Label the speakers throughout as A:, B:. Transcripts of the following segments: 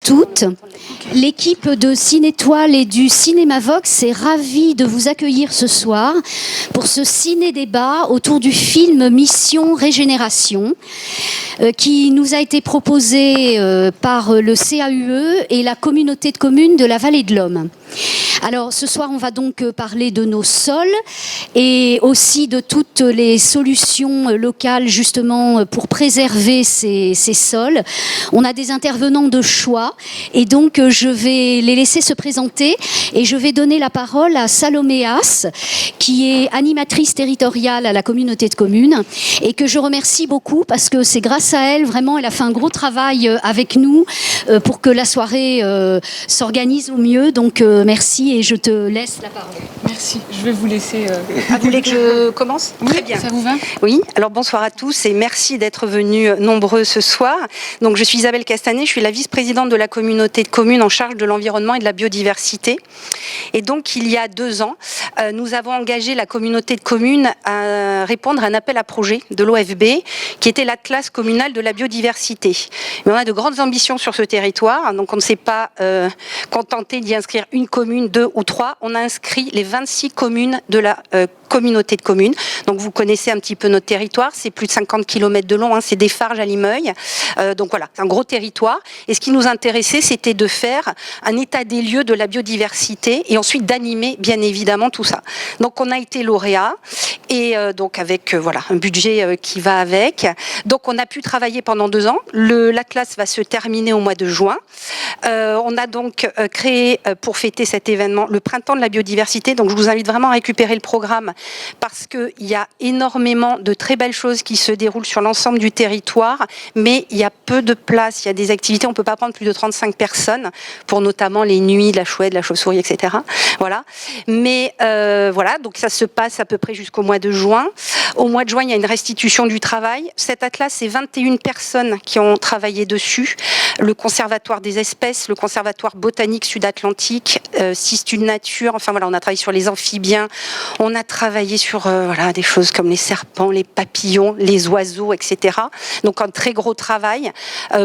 A: Toutes. L'équipe de Cinétoile et du Cinéma Vox est ravie de vous accueillir ce soir pour ce ciné-débat autour du film Mission Régénération qui nous a été proposé par le CAUE et la communauté de communes de la Vallée de l'Homme. Alors ce soir on va donc parler de nos sols et aussi de toutes les solutions locales justement pour préserver ces sols. On a des intervenants de choix et donc je vais les laisser se présenter et je vais donner la parole à Salomé As qui est animatrice territoriale à la communauté de communes et que je remercie beaucoup parce que c'est grâce à elle, vraiment elle a fait un gros travail avec nous pour que la soirée s'organise au mieux. Donc merci et je te laisse la parole.
B: Merci, je vais vous laisser...
C: Vous voulez que je commence ?
B: Oui,
C: très bien.
B: Ça vous va ?
C: Oui, alors bonsoir à tous et merci d'être venus nombreux ce soir. Donc je suis Isabelle Castanet, je suis la vice-présidente de la communauté de communes en charge de l'environnement et de la biodiversité. Et donc il y a 2 ans, nous avons engagé la communauté de communes à répondre à un appel à projet de l'OFB qui était l'Atlas communal de la biodiversité. Mais on a de grandes ambitions sur ce territoire, donc on ne s'est pas contenté d'y inscrire une commune, 2 ou 3. On a inscrit les 26 communes de la communauté de communes. Donc vous connaissez un petit peu notre territoire, c'est plus de 50 km de long, c'est des Farges à Limeuil. Donc voilà, c'est un gros territoire. Et ce qui nous intéressait, c'était de faire un état des lieux de la biodiversité et ensuite d'animer bien évidemment tout ça. Donc on a été lauréat et donc avec voilà un budget qui va avec. Donc on a pu travailler pendant 2 ans. L'Atlas va se terminer au mois de juin. On a donc créé pour fêter cet événement le Printemps de la biodiversité. Donc je vous invite vraiment à récupérer le programme parce qu'il y a énormément de très belles choses qui se déroulent sur l'ensemble du territoire, mais il y a peu de place, il y a des activités, on ne peut pas prendre plus de 35 personnes pour notamment les nuits de la chouette, de la chauve-souris, etc. Voilà. Mais voilà, donc ça se passe à peu près jusqu'au mois de juin. Au mois de juin, il y a une restitution du travail. Cet atlas, c'est 21 personnes qui ont travaillé dessus. Le Conservatoire des espèces, le Conservatoire botanique sud-atlantique, Sistune Nature, enfin voilà, on a travaillé sur les amphibiens, on a travaillé sur voilà, des choses comme les serpents, les papillons, les oiseaux, etc. Donc un très gros travail,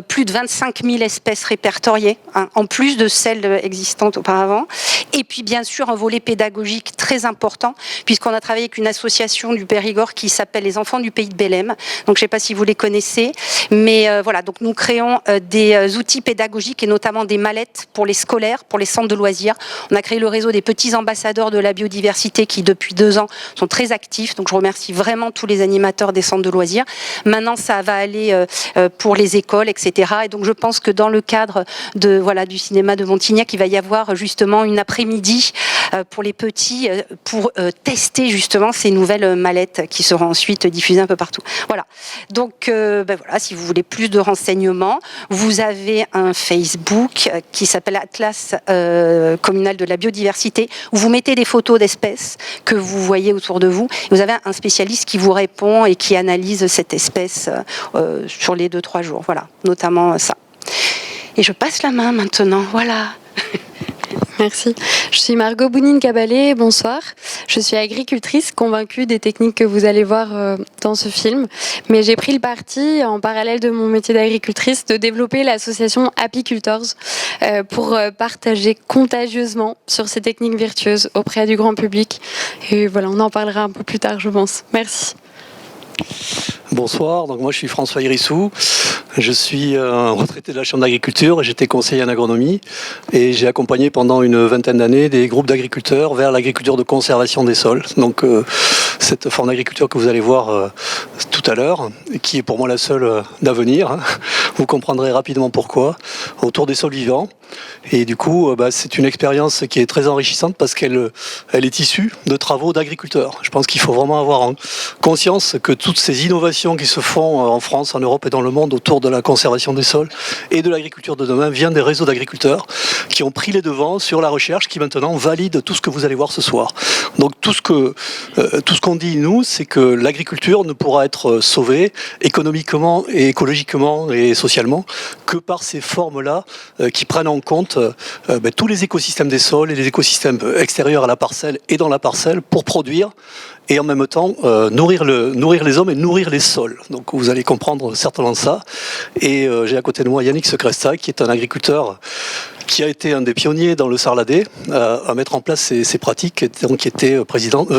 C: plus de 25 000 espèces répertoriées, hein, en plus de celles existantes auparavant. Et puis bien sûr un volet pédagogique très important, puisqu'on a travaillé avec une association du Périgord qui s'appelle les Enfants du Pays de Belém. Donc je ne sais pas si vous les connaissez, mais voilà, donc nous créons des outils pédagogiques et notamment des mallettes pour les scolaires, pour les centres de loisirs. On a créé le réseau des petits ambassadeurs de la biodiversité qui depuis 2 ans sont très actifs. Donc je remercie vraiment tous les animateurs des centres de loisirs. Maintenant ça va aller pour les écoles, etc. Et donc je pense que dans le cadre de voilà du cinéma de Montignac, il va y avoir justement une après-midi pour les petits pour tester justement ces nouvelles mallettes qui seront ensuite diffusées un peu partout. Voilà. Donc ben voilà, si vous voulez plus de renseignements, vous avez un Facebook qui s'appelle Atlas communal de la biodiversité où vous mettez des photos d'espèces que vous voyez autour de vous. Vous avez un spécialiste qui vous répond et qui analyse cette espèce sur les 2-3 jours. Voilà, notamment ça. Et je passe la main maintenant. Voilà.
B: Merci. Je suis Margot Bounine-Cabalé, bonsoir. Je suis agricultrice, convaincue des techniques que vous allez voir dans ce film. Mais j'ai pris le parti, en parallèle de mon métier d'agricultrice, de développer l'association Apicultors pour partager contagieusement sur ces techniques vertueuses auprès du grand public. Et voilà, on en parlera un peu plus tard, je pense. Merci.
D: Bonsoir, donc moi je suis François Irissou, je suis retraité de la Chambre d'agriculture et j'étais conseiller en agronomie et j'ai accompagné pendant une 20aine d'années des groupes d'agriculteurs vers l'agriculture de conservation des sols. Donc cette forme d'agriculture que vous allez voir tout à l'heure, qui est pour moi la seule d'avenir, hein. Vous comprendrez rapidement pourquoi, autour des sols vivants. Et du coup, c'est une expérience qui est très enrichissante parce qu'elle est issue de travaux d'agriculteurs. Je pense qu'il faut vraiment avoir conscience que toutes ces innovations qui se font en France, en Europe et dans le monde autour de la conservation des sols et de l'agriculture de demain viennent des réseaux d'agriculteurs qui ont pris les devants sur la recherche qui maintenant valide tout ce que vous allez voir ce soir. Donc tout ce qu'on dit, nous, c'est que l'agriculture ne pourra être sauvée économiquement et écologiquement et socialement que par ces formes-là qui prennent en compte tous les écosystèmes des sols et les écosystèmes extérieurs à la parcelle et dans la parcelle pour produire et en même temps nourrir les hommes et nourrir les sols. Donc vous allez comprendre certainement ça. Et j'ai à côté de moi Yannick Secresta, qui est un agriculteur qui a été un des pionniers dans le Sarladais à mettre en place ces pratiques, et donc qui était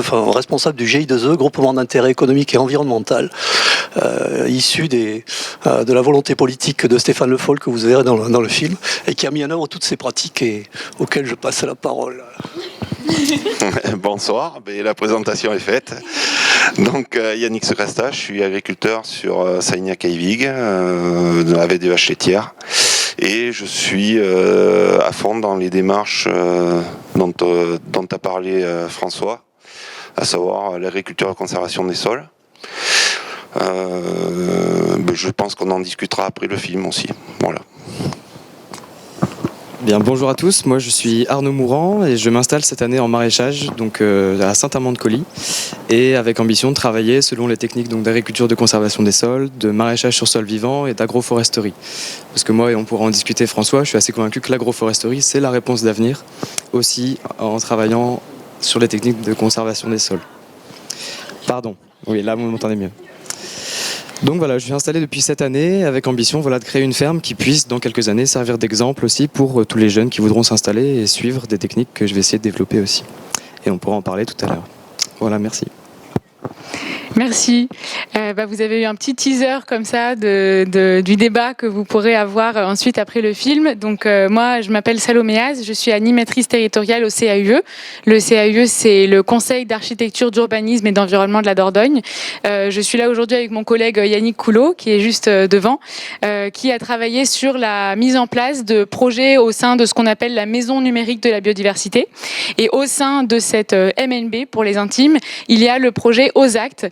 D: responsable du GI2E, groupement d'intérêt économique et environnemental, issu de la volonté politique de Stéphane Le Foll que vous verrez dans le film, et qui a mis en œuvre toutes ces pratiques et auxquelles je passe la parole.
E: Bonsoir, la présentation est faite. Donc Yannick Secresta, je suis agriculteur sur Sagnac-Aivig, dans la VDH laitière, et je suis à fond dans les démarches dont a parlé François, à savoir l'agriculture et la conservation des sols. Je pense qu'on en discutera après le film aussi. Voilà.
F: Bien, bonjour à tous, moi je suis Arnaud Mourant et je m'installe cette année en maraîchage donc à Saint-Amand-de-Coly, et avec ambition de travailler selon les techniques donc d'agriculture de conservation des sols, de maraîchage sur sol vivant et d'agroforesterie. Parce que moi, et on pourra en discuter François, je suis assez convaincu que l'agroforesterie c'est la réponse d'avenir, aussi en travaillant sur les techniques de conservation des sols. Pardon, oui là vous m'entendez mieux. Donc voilà, je suis installé depuis cette année avec ambition de créer une ferme qui puisse dans quelques années servir d'exemple aussi pour tous les jeunes qui voudront s'installer et suivre des techniques que je vais essayer de développer aussi. Et on pourra en parler tout à l'heure. Voilà, merci.
G: Merci. Vous avez eu un petit teaser comme ça du débat que vous pourrez avoir ensuite après le film. Donc moi, je m'appelle Salomé Az, je suis animatrice territoriale au CAUE. Le CAUE, c'est le Conseil d'architecture, d'urbanisme et d'environnement de la Dordogne. Je suis là aujourd'hui avec mon collègue Yannick Coulot, qui est juste devant, qui a travaillé sur la mise en place de projets au sein de ce qu'on appelle la Maison numérique de la biodiversité. Et au sein de cette MNB, pour les intimes, il y a le projet OSACT,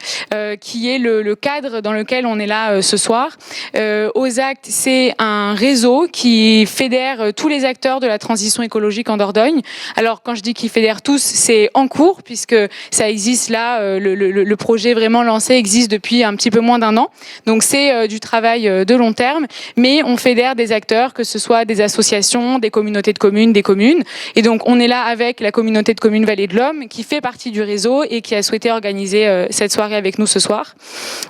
G: qui est le cadre dans lequel on est là ce soir. OSACT, c'est un réseau qui fédère tous les acteurs de la transition écologique en Dordogne. Alors, quand je dis qu'il fédère tous, c'est en cours, puisque ça existe là, le projet vraiment lancé existe depuis un petit peu moins d'un an. Donc, c'est du travail de long terme, mais on fédère des acteurs, que ce soit des associations, des communautés de communes, des communes. Et donc, on est là avec la communauté de communes Vallée de l'Homme, qui fait partie du réseau et qui a souhaité organiser cette soirée avec nous ce soir.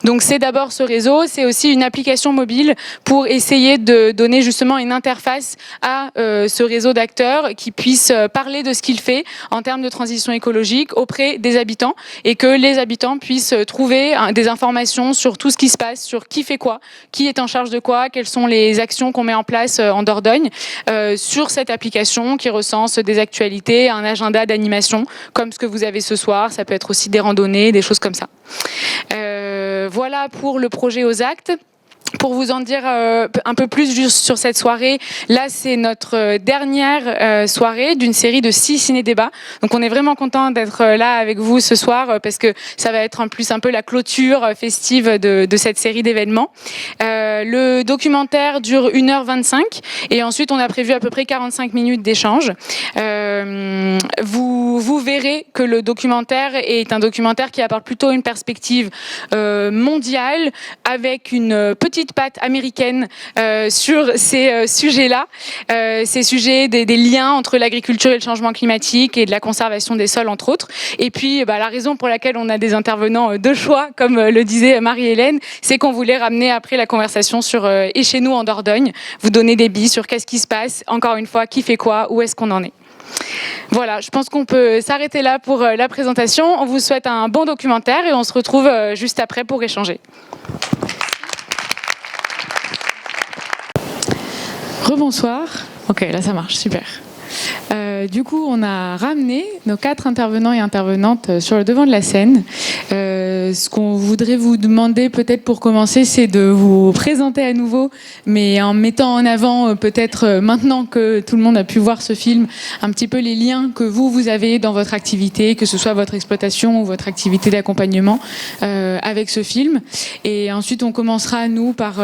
G: Donc c'est d'abord ce réseau, c'est aussi une application mobile pour essayer de donner justement une interface à ce réseau d'acteurs qui puisse parler de ce qu'il fait en termes de transition écologique auprès des habitants, et que les habitants puissent trouver des informations sur tout ce qui se passe, sur qui fait quoi, qui est en charge de quoi, quelles sont les actions qu'on met en place en Dordogne sur cette application qui recense des actualités, un agenda d'animation comme ce que vous avez ce soir. Ça peut être aussi des randonnées, des choses comme ça. Voilà pour le projet OSACT. Pour vous en dire un peu plus juste sur cette soirée, là c'est notre dernière soirée d'une série de 6 ciné-débats. Donc on est vraiment content d'être là avec vous ce soir parce que ça va être en plus un peu la clôture festive de cette série d'événements. Le documentaire dure 1h25 et ensuite on a prévu à peu près 45 minutes d'échange. Vous verrez que le documentaire est un documentaire qui apporte plutôt une perspective mondiale avec une petite patte américaine sur ces sujets-là, ces sujets des liens entre l'agriculture et le changement climatique et de la conservation des sols, entre autres. Et puis, la raison pour laquelle on a des intervenants de choix, comme le disait Marie-Hélène, c'est qu'on voulait ramener après la conversation sur et chez nous en Dordogne, vous donner des billes sur qu'est-ce qui se passe, encore une fois, qui fait quoi, où est-ce qu'on en est. Voilà, je pense qu'on peut s'arrêter là pour la présentation. On vous souhaite un bon documentaire et on se retrouve juste après pour échanger. Rebonsoir. Ok, là ça marche, super. Du coup, on a ramené nos 4 intervenants et intervenantes sur le devant de la scène. Ce qu'on voudrait vous demander peut-être pour commencer, c'est de vous présenter à nouveau, mais en mettant en avant peut-être maintenant que tout le monde a pu voir ce film, un petit peu les liens que vous avez dans votre activité, que ce soit votre exploitation ou votre activité d'accompagnement avec ce film. Et ensuite, on commencera, nous, par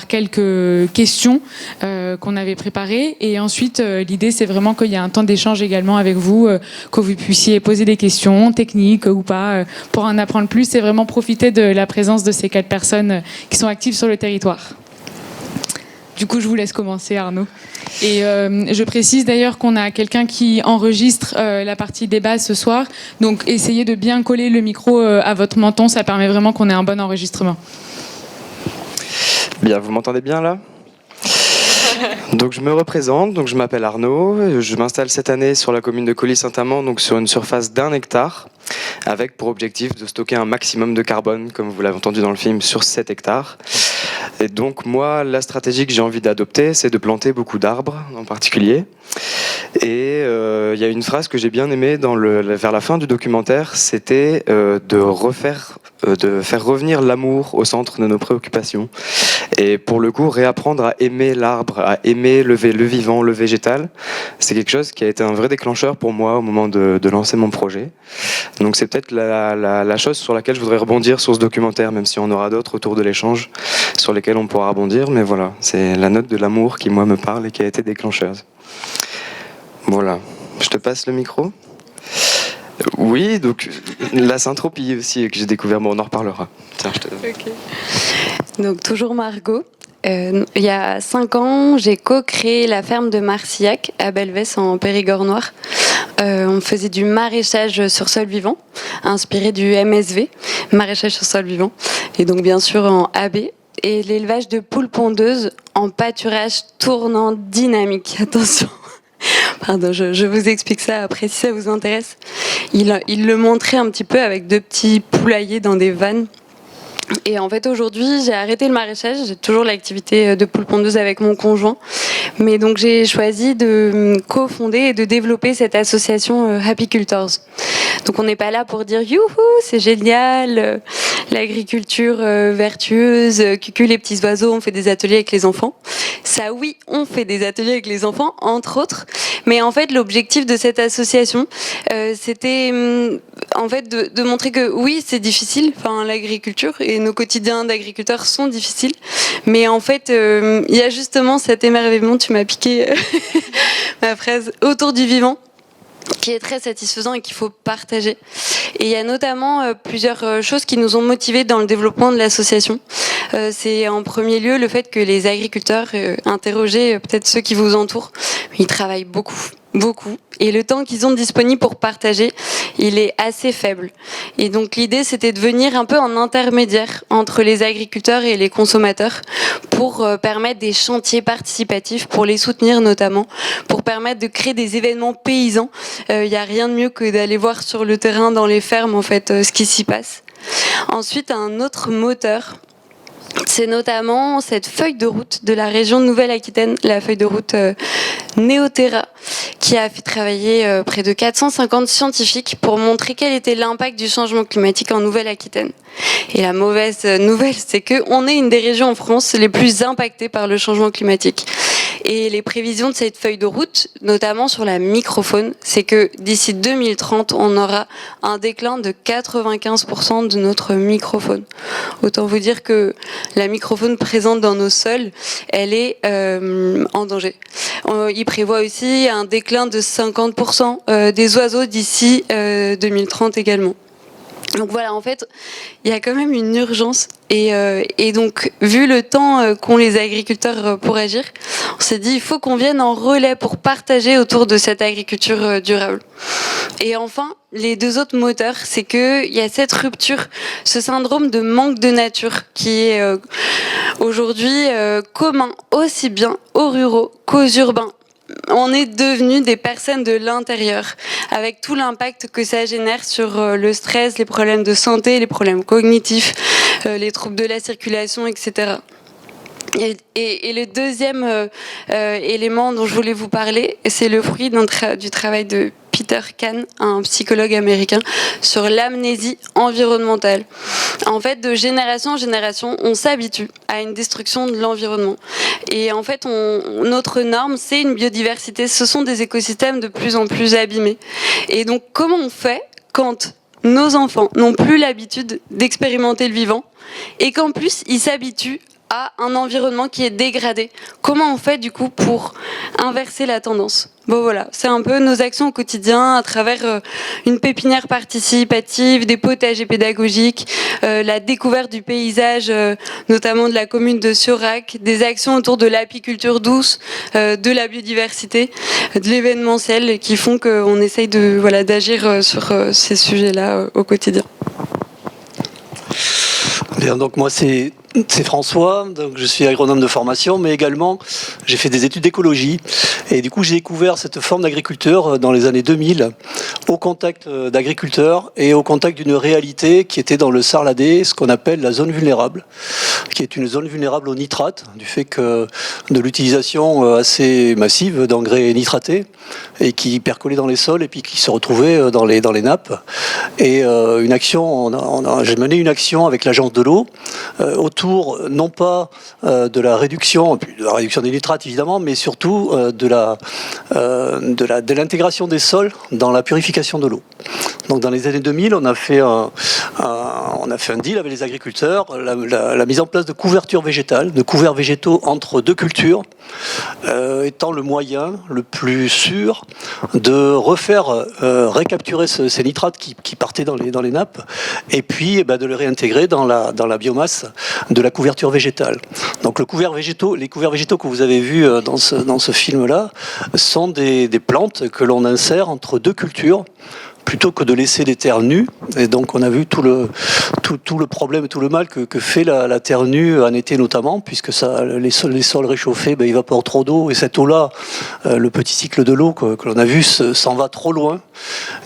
G: quelques questions qu'on avait préparées. Et ensuite, l'idée, c'est vraiment qu'il y a un temps d'échange également avec vous, que vous puissiez poser des questions techniques ou pas, pour en apprendre plus et vraiment profiter de la présence de ces 4 personnes qui sont actives sur le territoire. Du coup, je vous laisse commencer, Arnaud. Et je précise d'ailleurs qu'on a quelqu'un qui enregistre la partie débat ce soir. Donc, essayez de bien coller le micro à votre menton. Ça permet vraiment qu'on ait un bon enregistrement.
F: Bien, vous m'entendez bien là ? Donc je me représente, donc je m'appelle Arnaud, je m'installe cette année sur la commune de Colly-Saint-Amand, donc sur une surface d'1 hectare, avec pour objectif de stocker un maximum de carbone, comme vous l'avez entendu dans le film, sur 7 hectares. Et donc moi, la stratégie que j'ai envie d'adopter, c'est de planter beaucoup d'arbres en particulier. Et il y a une phrase que j'ai bien aimée vers la fin du documentaire, c'était de faire revenir l'amour au centre de nos préoccupations. Et pour le coup, réapprendre à aimer l'arbre, à aimer le vivant, le végétal, c'est quelque chose qui a été un vrai déclencheur pour moi au moment de lancer mon projet. Donc c'est peut-être la chose sur laquelle je voudrais rebondir sur ce documentaire, même si on aura d'autres autour de l'échange sur lesquels on pourra rebondir. Mais voilà, c'est la note de l'amour qui, moi, me parle et qui a été déclencheuse. Voilà, je te passe le micro. Oui, donc la syntropie aussi que j'ai découvert, bon, on en reparlera. Tiens, je te donne.
B: Okay. Donc toujours Margot. Il y a 5 ans, j'ai co-créé la ferme de Marcillac à Belvès en Périgord-Noir. On faisait du maraîchage sur sol vivant, inspiré du MSV, maraîchage sur sol vivant, et donc bien sûr en AB. Et l'élevage de poules pondeuses en pâturage tournant dynamique. Attention. Pardon, je vous explique ça après si ça vous intéresse. Il le montrait un petit peu avec 2 petits poulaillers dans des vannes. Et en fait aujourd'hui j'ai arrêté le maraîchage, j'ai toujours l'activité de poule pondeuse avec mon conjoint, mais donc j'ai choisi de cofonder et de développer cette association Happycultors. Donc on n'est pas là pour dire youhou c'est génial, l'agriculture vertueuse, cucu les petits oiseaux, on fait des ateliers avec les enfants. Ça oui, on fait des ateliers avec les enfants entre autres, mais en fait l'objectif de cette association c'était en fait de montrer que oui c'est difficile, enfin l'agriculture et nos quotidiens d'agriculteurs sont difficiles, mais en fait il y a justement cet émerveillement, tu m'as piqué ma phrase, autour du vivant qui est très satisfaisant et qu'il faut partager. Et il y a notamment plusieurs choses qui nous ont motivés dans le développement de l'association. C'est en premier lieu le fait que les agriculteurs, interrogez peut-être ceux qui vous entourent, ils travaillent beaucoup. Et le temps qu'ils ont disponible pour partager, il est assez faible. Et donc l'idée, c'était de venir un peu en intermédiaire entre les agriculteurs et les consommateurs pour permettre des chantiers participatifs, pour les soutenir notamment, pour permettre de créer des événements paysans. Il n'y a rien de mieux que d'aller voir sur le terrain, dans les fermes, en fait, ce qui s'y passe. Ensuite, un autre moteur, c'est notamment cette feuille de route de la région de Nouvelle-Aquitaine, la feuille de route Néoterra, qui a fait travailler près de 450 scientifiques pour montrer quel était l'impact du changement climatique en Nouvelle-Aquitaine. Et la mauvaise nouvelle, c'est qu'on est une des régions en France les plus impactées par le changement climatique. Et les prévisions de cette feuille de route, notamment sur la microfaune, c'est que d'ici 2030, on aura un déclin de 95% de notre microfaune. Autant vous dire que la microfaune présente dans nos sols, elle est en danger. Il prévoit aussi un déclin de 50% des oiseaux d'ici 2030 également. Donc voilà, en fait, il y a quand même une urgence et donc, vu le temps qu'ont les agriculteurs pour agir, on s'est dit il faut qu'on vienne en relais pour partager autour de cette agriculture durable. Et enfin, les 2 autres moteurs, c'est qu'il y a cette rupture, ce syndrome de manque de nature qui est aujourd'hui commun aussi bien aux ruraux qu'aux urbains. On est devenus des personnes de l'intérieur, avec tout l'impact que ça génère sur le stress, les problèmes de santé, les problèmes cognitifs, les troubles de la circulation, etc. Et le deuxième élément dont je voulais vous parler, c'est le fruit du travail de Peter Kahn, un psychologue américain, sur l'amnésie environnementale. En fait, de génération en génération, on s'habitue à une destruction de l'environnement. Et en fait, notre norme, c'est une biodiversité. Ce sont des écosystèmes de plus en plus abîmés. Et donc, comment on fait quand nos enfants n'ont plus l'habitude d'expérimenter le vivant et qu'en plus, ils s'habituent à un environnement qui est dégradé. Comment on fait du coup pour inverser la tendance? Bon voilà, c'est un peu nos actions au quotidien à travers une pépinière participative, des potagers pédagogiques, la découverte du paysage, notamment de la commune de Siorac, des actions autour de l'apiculture douce, de la biodiversité, de l'événementiel qui font qu'on essaye de, voilà, d'agir sur ces sujets-là au quotidien.
D: Bien, donc moi c'est François, donc je suis agronome de formation, mais également j'ai fait des études d'écologie. Et du coup j'ai découvert cette forme d'agriculture dans les années 2000, au contact d'agriculteurs et au contact d'une réalité qui était dans le Sarladais, ce qu'on appelle la zone vulnérable, qui est une zone vulnérable aux nitrates, du fait que de l'utilisation assez massive d'engrais nitratés, et qui percolaient dans les sols et puis qui se retrouvaient dans les nappes. Et une action, j'ai mené une action avec l'agence de l'eau autour non pas de la réduction des nitrates évidemment, mais surtout de l'intégration des sols dans la purification de l'eau. Donc dans les années 2000, on a fait un deal avec les agriculteurs, la mise en place de couvertures végétales, de couverts végétaux entre deux cultures, étant le moyen le plus sûr de refaire récapturer ces nitrates qui partaient dans les nappes, et puis de les réintégrer dans la biomasse de la couverture végétale. Donc les couverts végétaux que vous avez vus dans ce film-là sont des plantes que l'on insère entre deux cultures, plutôt que de laisser des terres nues. Et donc on a vu tout le problème et tout le mal que fait la terre nue en été notamment, puisque les sols réchauffés évaporent trop d'eau, et cette eau-là, le petit cycle de l'eau que l'on a vu s'en va trop loin.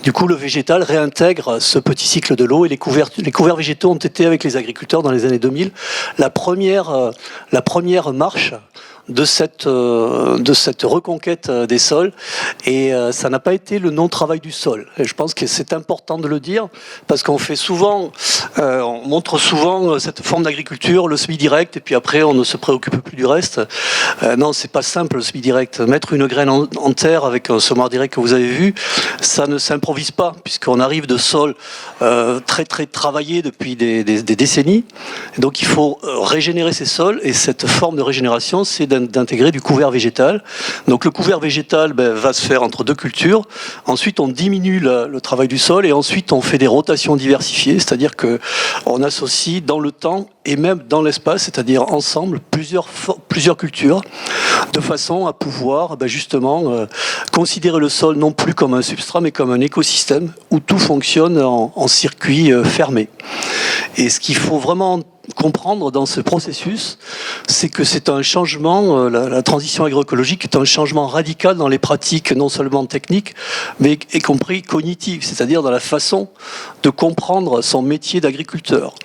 D: Du coup le végétal réintègre ce petit cycle de l'eau, et les couverts végétaux ont été avec les agriculteurs dans les années 2000 la première marche de cette reconquête des sols, et ça n'a pas été le non-travail du sol. Et je pense que c'est important de le dire, parce qu'on montre souvent cette forme d'agriculture, le semi-direct, et puis après on ne se préoccupe plus du reste. Non, c'est pas simple le semi-direct. Mettre une graine en terre avec un semoir direct que vous avez vu, ça ne s'improvise pas, puisqu'on arrive de sols très très travaillés depuis des décennies. Et donc il faut régénérer ces sols, et cette forme de régénération, c'est d'intégrer du couvert végétal. Donc le couvert végétal va se faire entre deux cultures. Ensuite, on diminue le travail du sol, et ensuite on fait des rotations diversifiées, c'est-à-dire que on associe dans le temps et même dans l'espace, c'est-à-dire ensemble plusieurs cultures, de façon à pouvoir justement considérer le sol non plus comme un substrat, mais comme un écosystème où tout fonctionne en circuit fermé. Et ce qu'il faut vraiment comprendre dans ce processus, c'est que c'est un changement, la transition agroécologique est un changement radical dans les pratiques, non seulement techniques, mais y compris cognitives, c'est-à-dire dans la façon de comprendre son métier d'agriculteur.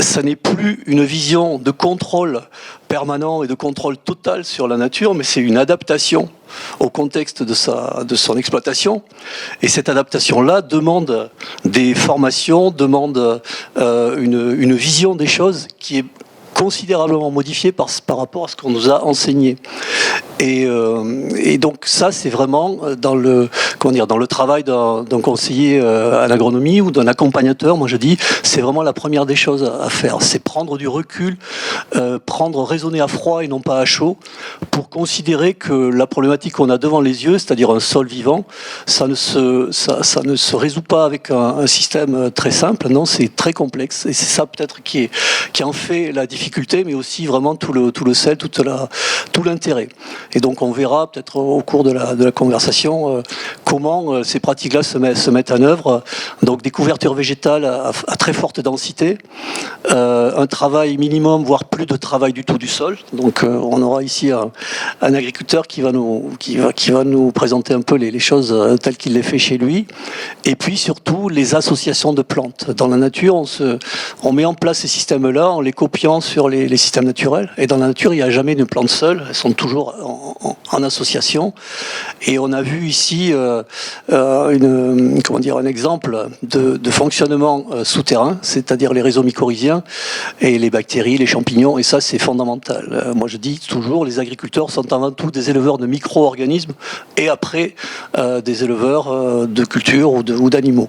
D: Ça n'est plus une vision de contrôle permanent et de contrôle total sur la nature, mais c'est une adaptation au contexte de son exploitation. Et cette adaptation-là demande des formations, demande une vision des choses qui est considérablement modifiée par rapport à ce qu'on nous a enseigné. Et donc ça, c'est vraiment dans le travail d'un conseiller à l'agronomie ou d'un accompagnateur. Moi je dis, c'est vraiment la première des choses à faire, c'est prendre du recul, raisonner à froid et non pas à chaud, pour considérer que la problématique qu'on a devant les yeux, c'est-à-dire un sol vivant, ça ne se résout pas avec un système très simple. Non, c'est très complexe, et c'est ça peut-être qui en fait la difficulté, mais aussi vraiment tout le sel, tout l'intérêt. Et donc on verra peut-être au cours de la conversation comment ces pratiques-là se mettent en œuvre. Donc des couvertures végétales à très forte densité, un travail minimum, voire plus de travail du tout du sol. Donc on aura ici un agriculteur qui va nous présenter un peu les choses telles qu'il les fait chez lui. Et puis surtout les associations de plantes. Dans la nature, on met en place ces systèmes-là en les copiant sur les systèmes naturels. Et dans la nature, il n'y a jamais une plante seule, elles sont toujours en association. Et on a vu ici un exemple de fonctionnement souterrain, c'est-à-dire les réseaux mycorhiziens et les bactéries, les champignons, et ça c'est fondamental. Moi je dis toujours, les agriculteurs sont avant tout des éleveurs de micro-organismes, et après des éleveurs de cultures ou d'animaux.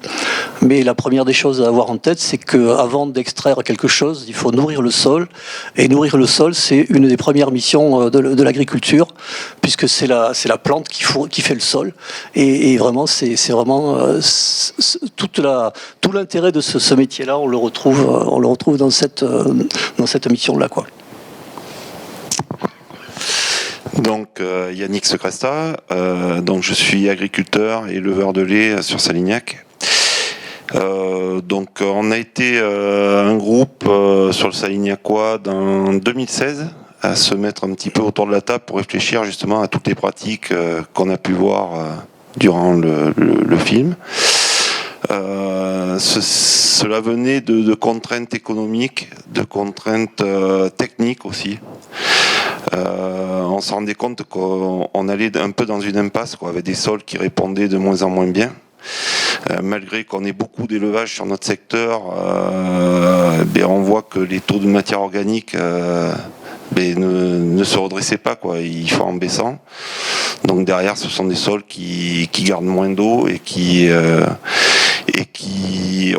D: Mais la première des choses à avoir en tête, c'est qu'avant d'extraire quelque chose, il faut nourrir le sol. Et nourrir le sol, c'est une des premières missions de l'agriculture, puisque c'est la plante qui fait le sol. Et vraiment, c'est vraiment tout l'intérêt de ce métier-là. On le retrouve dans cette mission-là, quoi.
E: Donc Yannick Secresta, donc je suis agriculteur et éleveur de lait sur Salignac. Donc on a été un groupe sur le Salignacois en 2016 à se mettre un petit peu autour de la table pour réfléchir justement à toutes les pratiques qu'on a pu voir durant le film. Cela venait de contraintes économiques, de contraintes techniques aussi. On se rendait compte qu'on allait un peu dans une impasse, quoi, avec des sols qui répondaient de moins en moins bien. Malgré qu'on ait beaucoup d'élevage sur notre secteur, on voit que les taux de matière organique ne se redressaient pas, quoi. Ils font en baissant. Donc derrière, ce sont des sols qui gardent moins d'eau et qui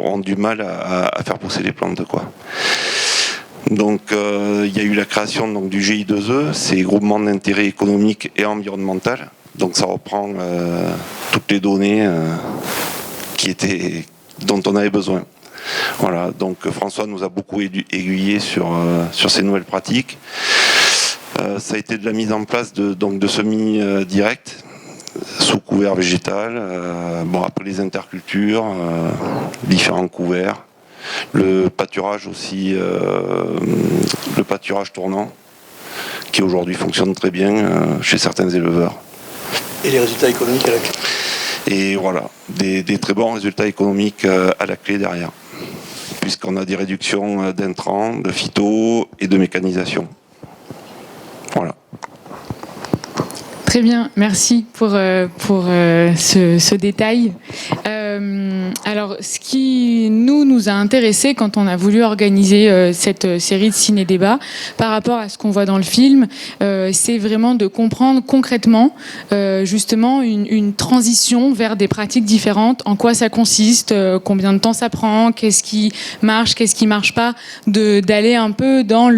E: ont du mal à faire pousser les plantes, quoi. Donc il y a eu la création donc, du GI2E, c'est groupement d'intérêt économique et environnemental. Donc ça reprend toutes les données dont on avait besoin. Voilà, donc François nous a beaucoup aiguillé sur ces nouvelles pratiques. Ça a été de la mise en place de semis directs sous couvert végétal, après les intercultures, différents couverts, le pâturage aussi, le pâturage tournant, qui aujourd'hui fonctionne très bien chez certains éleveurs.
D: Et les résultats économiques à la clé.
E: Et voilà, des très bons résultats économiques à la clé derrière, puisqu'on a des réductions d'intrants, de phyto et de mécanisation. Voilà.
G: Très bien, merci pour ce détail. Alors, ce qui nous a intéressé quand on a voulu organiser cette série de ciné-débats par rapport à ce qu'on voit dans le film, c'est vraiment de comprendre concrètement justement une transition vers des pratiques différentes, en quoi ça consiste, combien de temps ça prend, qu'est-ce qui marche pas, d'aller un peu dans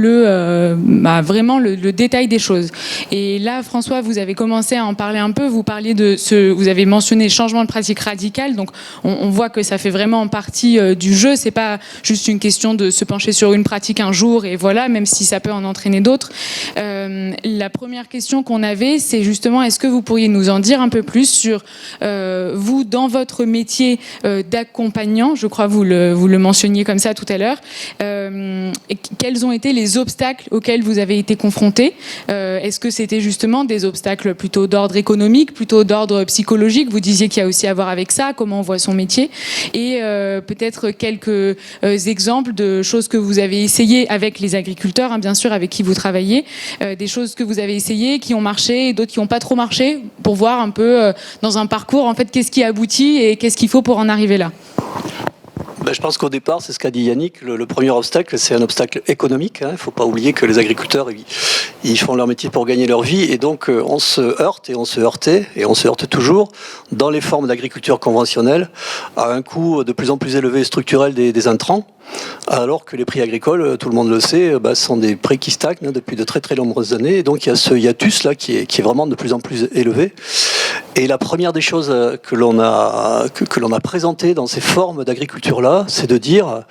G: vraiment le détail des choses. Et là, François, vous avez commencé à en parler un peu, vous avez mentionné changement de pratique radical, donc on voit que ça fait vraiment partie du jeu, c'est pas juste une question de se pencher sur une pratique un jour et voilà, même si ça peut en entraîner d'autres. La première question qu'on avait, c'est justement, est-ce que vous pourriez nous en dire un peu plus sur vous, dans votre métier d'accompagnant, je crois vous le mentionniez comme ça tout à l'heure, quels ont été les obstacles auxquels vous avez été confrontés? Est-ce que c'était justement des obstacles plutôt d'ordre économique, plutôt d'ordre psychologique? Vous disiez qu'il y a aussi à voir avec ça, comment on voit son métier, et peut-être quelques exemples de choses que vous avez essayées avec les agriculteurs, hein, bien sûr, avec qui vous travaillez, des choses que vous avez essayées, qui ont marché, et d'autres qui n'ont pas trop marché, pour voir un peu dans un parcours, en fait, qu'est-ce qui aboutit et qu'est-ce qu'il faut pour en arriver là.
D: Je pense qu'au départ, c'est ce qu'a dit Yannick, le premier obstacle, c'est un obstacle économique. Il ne faut pas oublier que les agriculteurs, ils font leur métier pour gagner leur vie. Et donc, on se heurte, et on se heurtait, et on se heurte toujours, dans les formes d'agriculture conventionnelle, à un coût de plus en plus élevé structurel des intrants, alors que les prix agricoles, tout le monde le sait, sont des prix qui stagnent depuis de très très nombreuses années. Et donc, il y a ce hiatus là qui est vraiment de plus en plus élevé. Et la première des choses que l'on a présentées dans ces formes d'agriculture-là, c'est de dire,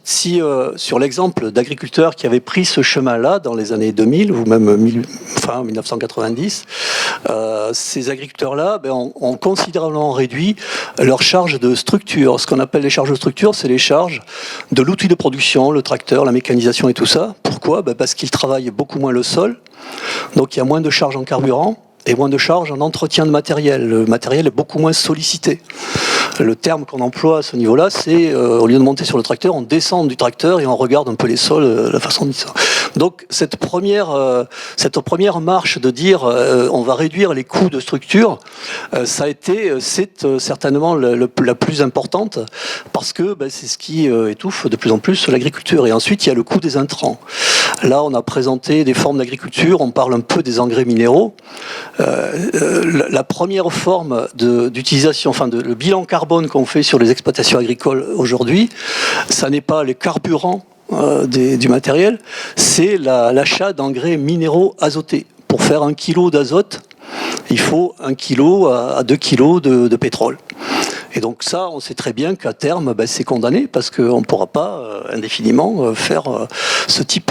D: si sur l'exemple d'agriculteurs qui avaient pris ce chemin-là dans les années 2000 ou même 1990, ces agriculteurs-là ont considérablement réduit leur charge de structure. Ce qu'on appelle les charges de structure, c'est les charges de l'outil de production, le tracteur, la mécanisation et tout ça. Pourquoi ? Parce qu'ils travaillent beaucoup moins le sol, donc il y a moins de charges en carburant, et moins de charges en entretien de matériel. Le matériel est beaucoup moins sollicité. Le terme qu'on emploie à ce niveau-là, c'est au lieu de monter sur le tracteur, on descend du tracteur et on regarde un peu les sols, la façon de ça. Donc cette première marche de dire on va réduire les coûts de structure, c'est certainement la plus importante parce que c'est ce qui étouffe de plus en plus l'agriculture. Et ensuite il y a le coût des intrants. Là on a présenté des formes d'agriculture, on parle un peu des engrais minéraux. la première forme d'utilisation, enfin le bilan carbone qu'on fait sur les exploitations agricoles aujourd'hui, ça n'est pas les carburants du matériel, c'est l'achat d'engrais minéraux azotés. Pour faire 1 kilo d'azote, il faut 1 kilo à 2 kilos de pétrole. Et donc ça, on sait très bien qu'à terme, c'est condamné parce qu'on ne pourra pas indéfiniment faire ce type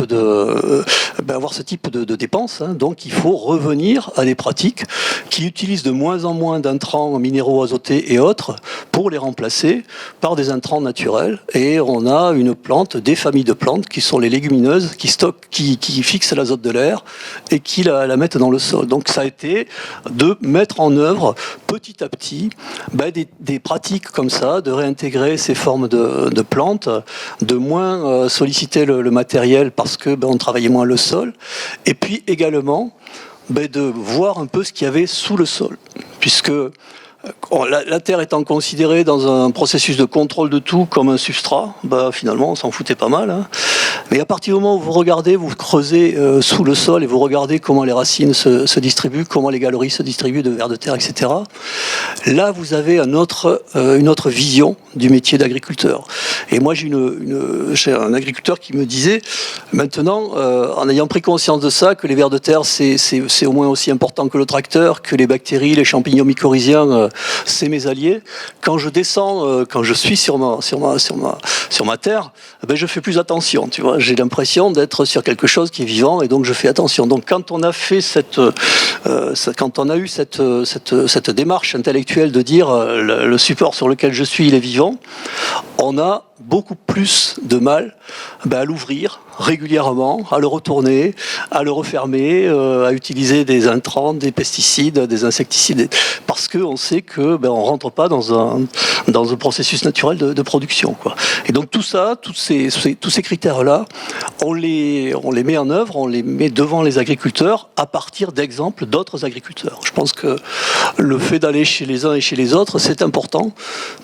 D: avoir ce type de dépenses. Donc il faut revenir à des pratiques qui utilisent de moins en moins d'intrants minéraux azotés et autres pour les remplacer par des intrants naturels. Et on a une plante, des familles de plantes qui sont les légumineuses, qui fixent l'azote de l'air et qui la mettent dans le sol. Donc ça a été de mettre en œuvre petit à petit des pratiques comme ça, de réintégrer ces formes de plantes, de moins solliciter le matériel parce que on travaillait moins le sol, et puis également de voir un peu ce qu'il y avait sous le sol, puisque la terre étant considérée dans un processus de contrôle de tout comme un substrat, finalement on s'en foutait pas mal. Mais à partir du moment où vous regardez, vous creusez sous le sol et vous regardez comment les racines se distribuent, comment les galeries se distribuent de vers de terre, etc. Là, vous avez une autre vision du métier d'agriculteur. Et moi, j'ai un agriculteur qui me disait, maintenant, en ayant pris conscience de ça, que les vers de terre, c'est au moins aussi important que le tracteur, que les bactéries, les champignons mycorhiziens, c'est mes alliés. Quand je descends, quand je suis sur ma terre, je fais plus attention, tu vois. J'ai l'impression d'être sur quelque chose qui est vivant et donc je fais attention. Donc quand on a fait quand on a eu cette démarche intellectuelle de dire le support sur lequel je suis, il est vivant, on a beaucoup plus de mal à l'ouvrir régulièrement, à le retourner, à le refermer, à utiliser des intrants, des pesticides, des insecticides, parce qu'on sait que on rentre pas dans un processus naturel de production, quoi. Et donc tout ça, tous ces critères-là, on les met en œuvre, on les met devant les agriculteurs à partir d'exemples d'autres agriculteurs. Je pense que le fait d'aller chez les uns et chez les autres, c'est important,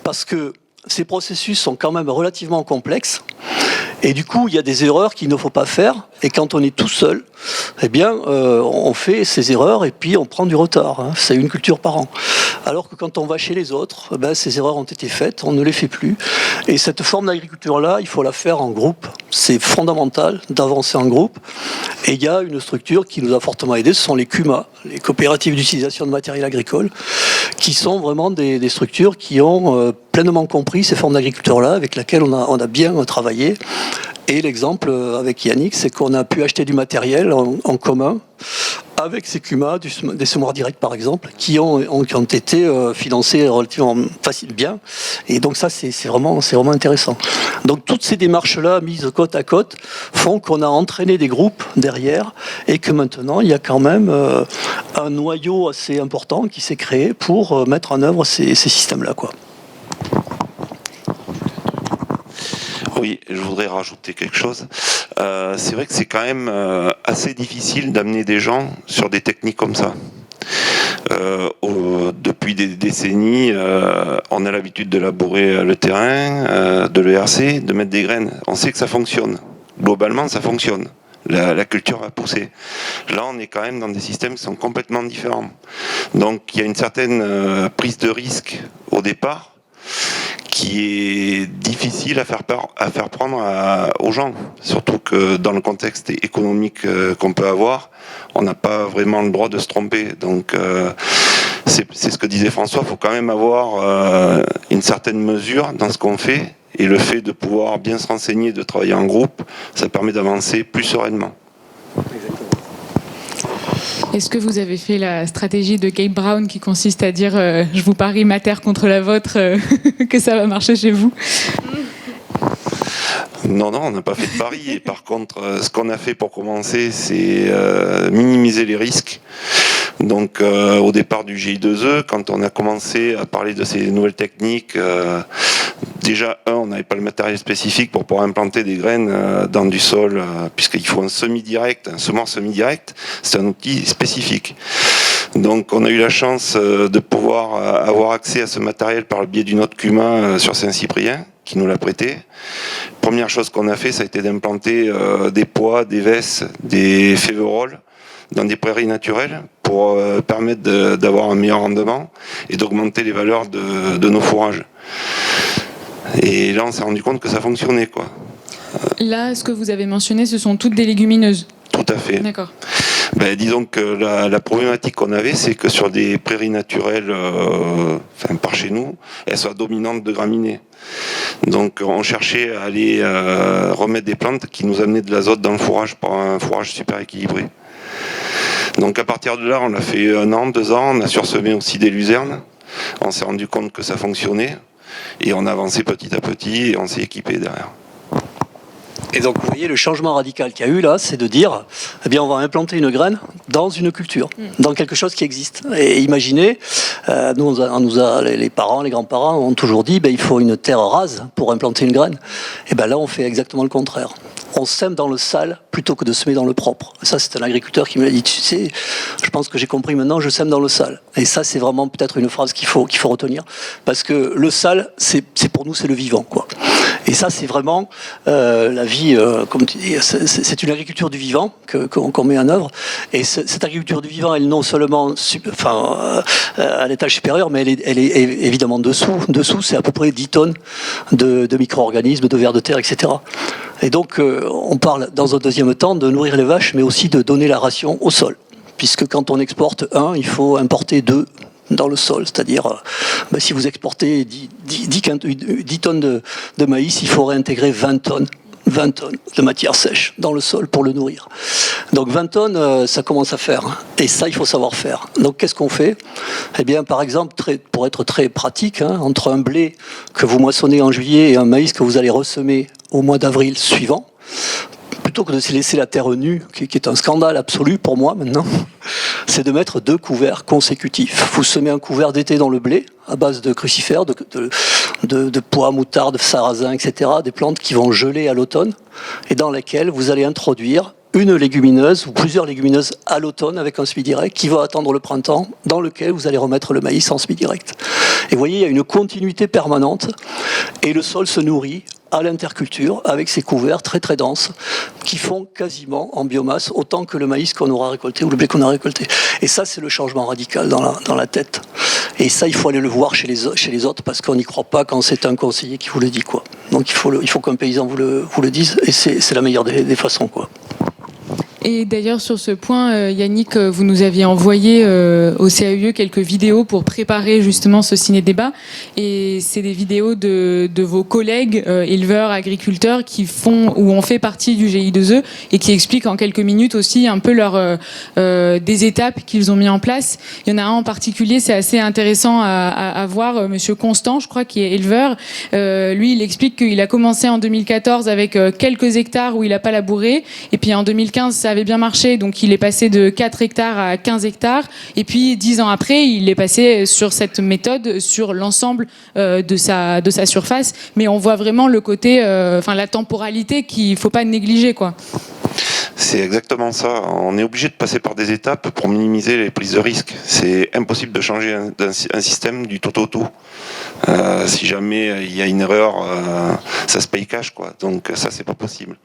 D: parce que ces processus sont quand même relativement complexes et du coup il y a des erreurs qu'il ne faut pas faire, et quand on est tout seul, on fait ces erreurs et puis on prend du retard, c'est une culture par an. Alors que quand on va chez les autres, ces erreurs ont été faites, on ne les fait plus, et cette forme d'agriculture-là, il faut la faire en groupe, c'est fondamental d'avancer en groupe, et il y a une structure qui nous a fortement aidés, ce sont les CUMA, les coopératives d'utilisation de matériel agricole, qui sont vraiment des structures qui ont pleinement compris ces formes d'agriculture-là, avec lesquelles on a bien travaillé. Et l'exemple avec Yannick, c'est qu'on a pu acheter du matériel en commun avec ces CUMA, des semoirs directs par exemple, qui ont été financés relativement bien. Et donc ça, c'est vraiment intéressant. Donc toutes ces démarches-là, mises côte à côte, font qu'on a entraîné des groupes derrière, et que maintenant, il y a quand même un noyau assez important qui s'est créé pour mettre en œuvre ces systèmes-là, quoi.
E: Oui, je voudrais rajouter quelque chose. C'est vrai que c'est quand même assez difficile d'amener des gens sur des techniques comme ça. Depuis des décennies, on a l'habitude de labourer le terrain, de l'ERC, de mettre des graines. On sait que ça fonctionne. Globalement, ça fonctionne. La culture va pousser. Là, on est quand même dans des systèmes qui sont complètement différents. Donc, il y a une certaine prise de risque au départ, qui est difficile à faire prendre aux gens. Surtout que dans le contexte économique qu'on peut avoir, on n'a pas vraiment le droit de se tromper. Donc c'est ce que disait François, il faut quand même avoir une certaine mesure dans ce qu'on fait, et le fait de pouvoir bien se renseigner, de travailler en groupe, ça permet d'avancer plus sereinement.
G: Est-ce que vous avez fait la stratégie de Gabe Brown qui consiste à dire je vous parie ma terre contre la vôtre, que ça va marcher chez vous?
E: Non, on n'a pas fait de pari. Et par contre, ce qu'on a fait pour commencer, c'est minimiser les risques. Donc au départ du GI2E, quand on a commencé à parler de ces nouvelles techniques, déjà, on n'avait pas le matériel spécifique pour pouvoir implanter des graines dans du sol, puisqu'il faut un semoir semi-direct, c'est un outil spécifique. Donc on a eu la chance de pouvoir avoir accès à ce matériel par le biais d'une autre CUMA sur Saint-Cyprien, qui nous l'a prêté. Première chose qu'on a fait, ça a été d'implanter des pois, des vesses, des féveroles dans des prairies naturelles pour permettre d'avoir un meilleur rendement et d'augmenter les valeurs de nos fourrages. Et là, on s'est rendu compte que ça fonctionnait, quoi.
G: Là, ce que vous avez mentionné, ce sont toutes des légumineuses.
E: Tout à fait.
G: D'accord.
E: Ben, disons que la problématique qu'on avait, c'est que sur des prairies naturelles, par chez nous, elles soient dominantes de graminées. Donc on cherchait à aller remettre des plantes qui nous amenaient de l'azote dans le fourrage pour un fourrage super équilibré. Donc à partir de là, on a fait 1 an, 2 ans, on a sursemé aussi des luzernes. On s'est rendu compte que ça fonctionnait et on a avancé petit à petit et on s'est équipé derrière.
D: Et donc, vous voyez, le changement radical qu'il y a eu là, c'est de dire, eh bien, on va implanter une graine dans une culture, dans quelque chose qui existe. Et imaginez, les parents, les grands-parents ont toujours dit, ben, il faut une terre rase pour implanter une graine. Et ben là, on fait exactement le contraire. On sème dans le sale plutôt que de semer dans le propre. Ça, c'est un agriculteur qui me l'a dit, tu sais, je pense que j'ai compris maintenant, je sème dans le sale. Et ça, c'est vraiment peut-être une phrase qu'il faut retenir. Parce que le sale, c'est pour nous, c'est le vivant, quoi. Et ça, c'est vraiment la vie, comme tu dis, c'est une agriculture du vivant qu'on met en œuvre. Et cette agriculture du vivant, elle non seulement à l'étage supérieur, mais elle est évidemment dessous. Dessous, c'est à peu près 10 tonnes de micro-organismes, de vers de terre, etc. Et donc, on parle dans un deuxième temps de nourrir les vaches, mais aussi de donner la ration au sol. Puisque quand on exporte 1, il faut importer 2 dans le sol. C'est-à-dire, si vous exportez 10 tonnes de maïs, il faut réintégrer 20 tonnes de matière sèche dans le sol pour le nourrir. Donc 20 tonnes, ça commence à faire. Et ça, il faut savoir faire. Donc qu'est-ce qu'on fait ? Eh bien, par exemple, pour être très pratique, entre un blé que vous moissonnez en juillet et un maïs que vous allez ressemer au mois d'avril suivant, plutôt que de se laisser la terre nue, qui est un scandale absolu pour moi maintenant, c'est de mettre 2 couverts consécutifs. Vous semez un couvert d'été dans le blé, à base de crucifères, de pois, moutarde, sarrasin, etc., des plantes qui vont geler à l'automne, et dans lesquelles vous allez introduire une légumineuse ou plusieurs légumineuses à l'automne avec un semis direct qui va attendre le printemps, dans lequel vous allez remettre le maïs en semis direct. Et vous voyez, il y a une continuité permanente, et le sol se nourrit à l'interculture avec ces couverts très très denses qui font quasiment en biomasse autant que le maïs qu'on aura récolté ou le blé qu'on aura récolté. Et ça, c'est le changement radical dans la tête. Et ça, il faut aller le voir chez les autres parce qu'on n'y croit pas quand c'est un conseiller qui vous le dit, quoi. Donc il faut qu'un paysan vous le dise, et c'est la meilleure des façons, quoi.
G: Et d'ailleurs, sur ce point, Yannick, vous nous aviez envoyé au CAUE quelques vidéos pour préparer justement ce ciné-débat. Et c'est des vidéos de vos collègues éleveurs, agriculteurs qui ont fait partie du GI2E et qui expliquent en quelques minutes aussi un peu des étapes qu'ils ont mis en place. Il y en a un en particulier, c'est assez intéressant à voir, Monsieur Constant, je crois, qui est éleveur. Lui, il explique qu'il a commencé en 2014 avec quelques hectares où il n'a pas labouré. Et puis en 2015, ça avait bien marché, donc il est passé de 4 hectares à 15 hectares, et puis 10 ans après, il est passé sur cette méthode sur l'ensemble de sa surface, mais on voit vraiment le côté, la temporalité qu'il ne faut pas négliger, quoi.
E: C'est exactement ça. On est obligé de passer par des étapes pour minimiser les prises de risques. C'est impossible de changer un système du tout au tout. Si jamais il y a une erreur, ça se paye cash, quoi. Donc ça, c'est pas possible.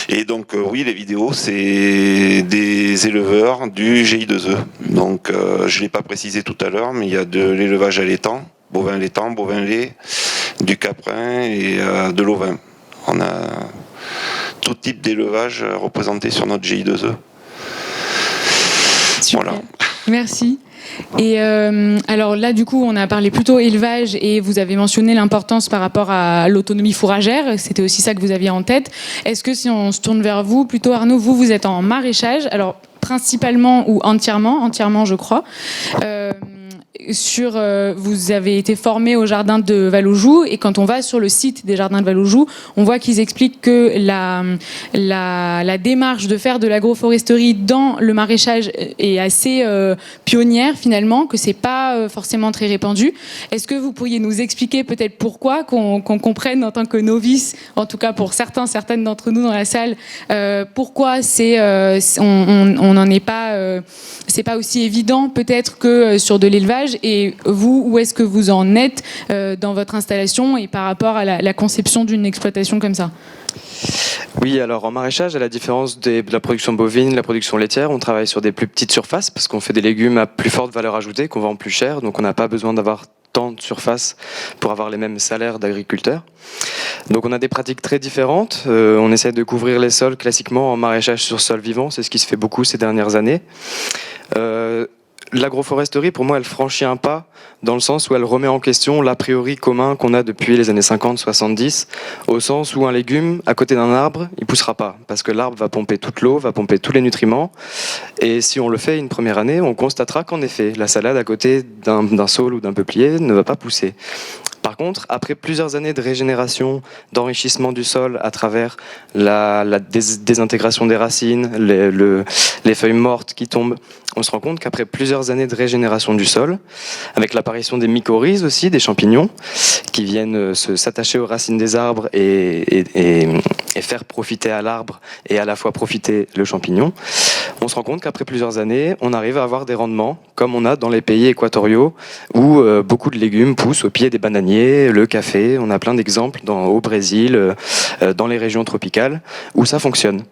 E: Et donc oui, les vidéos, c'est des éleveurs du GI2E. Donc je l'ai pas précisé tout à l'heure, mais il y a de l'élevage à l'étang, bovin laitant, bovin lait, du caprin et de l'ovin. On a tout type d'élevage représenté sur notre GI2E.
G: Super.
E: Voilà.
G: Merci. Et alors là, du coup, on a parlé plutôt élevage et vous avez mentionné l'importance par rapport à l'autonomie fourragère. C'était aussi ça que vous aviez en tête. Est-ce que si on se tourne vers vous, plutôt Arnaud, vous êtes en maraîchage, alors principalement ou entièrement, je crois. Vous avez été formé au jardin de Vallaujoux, et quand on va sur le site des jardins de Vallaujoux, on voit qu'ils expliquent que la démarche de faire de l'agroforesterie dans le maraîchage est assez pionnière finalement, que c'est pas forcément très répandu. Est-ce que vous pourriez nous expliquer peut-être pourquoi, qu'on comprenne en tant que novice, en tout cas pour certaines d'entre nous dans la salle, pourquoi on n'en est pas, c'est pas aussi évident peut-être que sur de l'élevage. Et vous, où est-ce que vous en êtes dans votre installation et par rapport à la conception d'une exploitation comme ça ?
F: Oui, alors en maraîchage, à la différence de la production bovine, la production laitière, on travaille sur des plus petites surfaces parce qu'on fait des légumes à plus forte valeur ajoutée qu'on vend plus cher, donc on n'a pas besoin d'avoir tant de surface pour avoir les mêmes salaires d'agriculteurs. Donc on a des pratiques très différentes. On essaie de couvrir les sols classiquement en maraîchage sur sol vivant, c'est ce qui se fait beaucoup ces dernières années. L'agroforesterie, pour moi, elle franchit un pas dans le sens où elle remet en question l'a priori commun qu'on a depuis les années 50-70, au sens où un légume, à côté d'un arbre, il poussera pas, parce que l'arbre va pomper toute l'eau, va pomper tous les nutriments, et si on le fait une première année, on constatera qu'en effet, la salade à côté d'un saule ou d'un peuplier ne va pas pousser. Par contre, après plusieurs années de régénération, d'enrichissement du sol à travers la désintégration des racines, les feuilles mortes qui tombent, on se rend compte qu'après plusieurs années de régénération du sol, avec l'apparition des mycorhizes aussi, des champignons, qui viennent s'attacher aux racines des arbres et faire profiter à l'arbre et à la fois profiter le champignon, on se rend compte qu'après plusieurs années, on arrive à avoir des rendements comme on a dans les pays équatoriaux où beaucoup de légumes poussent au pied des bananiers, le café. On a plein d'exemples au Brésil, dans les régions tropicales où ça fonctionne.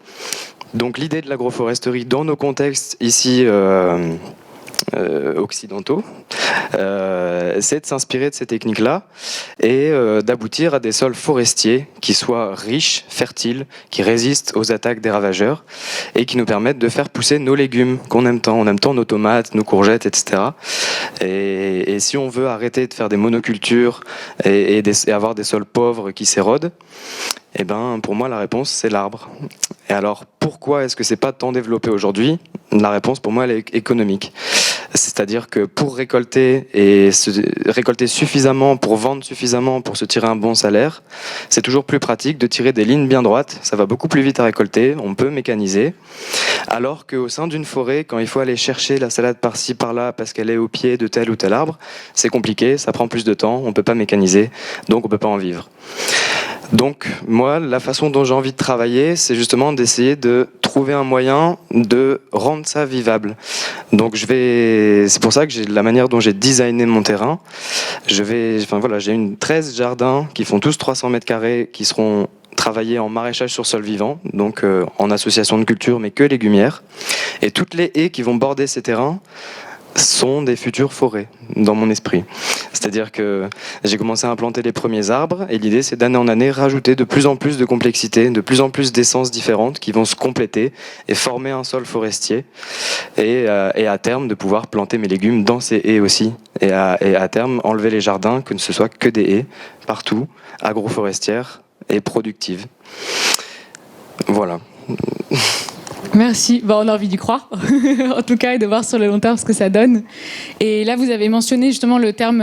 F: Donc l'idée de l'agroforesterie dans nos contextes ici occidentaux, c'est de s'inspirer de ces techniques-là et d'aboutir à des sols forestiers qui soient riches, fertiles, qui résistent aux attaques des ravageurs et qui nous permettent de faire pousser nos légumes qu'on aime tant. On aime tant nos tomates, nos courgettes, etc. Et si on veut arrêter de faire des monocultures et avoir des sols pauvres qui s'érodent, eh ben, pour moi, la réponse, c'est l'arbre. Et alors, pourquoi est-ce que c'est pas tant développé aujourd'hui ? La réponse, pour moi, elle est économique. C'est-à-dire que pour récolter suffisamment, pour vendre suffisamment, pour se tirer un bon salaire, c'est toujours plus pratique de tirer des lignes bien droites. Ça va beaucoup plus vite à récolter, on peut mécaniser. Alors qu'au sein d'une forêt, quand il faut aller chercher la salade par-ci, par-là, parce qu'elle est au pied de tel ou tel arbre, c'est compliqué, ça prend plus de temps, on peut pas mécaniser, donc on peut pas en vivre. Donc moi, la façon dont j'ai envie de travailler, c'est justement d'essayer de trouver un moyen de rendre ça vivable. Donc c'est pour ça que la manière dont j'ai designé mon terrain, j'ai 13 jardins qui font tous 300 mètres carrés, qui seront travaillés en maraîchage sur sol vivant, donc en association de culture, mais que légumières. Et toutes les haies qui vont border ces terrains sont des futures forêts dans mon esprit. C'est-à-dire que j'ai commencé à implanter les premiers arbres et l'idée c'est d'année en année rajouter de plus en plus de complexité, de plus en plus d'essences différentes qui vont se compléter et former un sol forestier et à terme de pouvoir planter mes légumes dans ces haies aussi et à terme enlever les jardins, que ce soit que des haies partout, agroforestières et productives. Voilà.
G: Merci. Bon, on a envie d'y croire, en tout cas, et de voir sur le long terme ce que ça donne. Et là, vous avez mentionné justement le terme,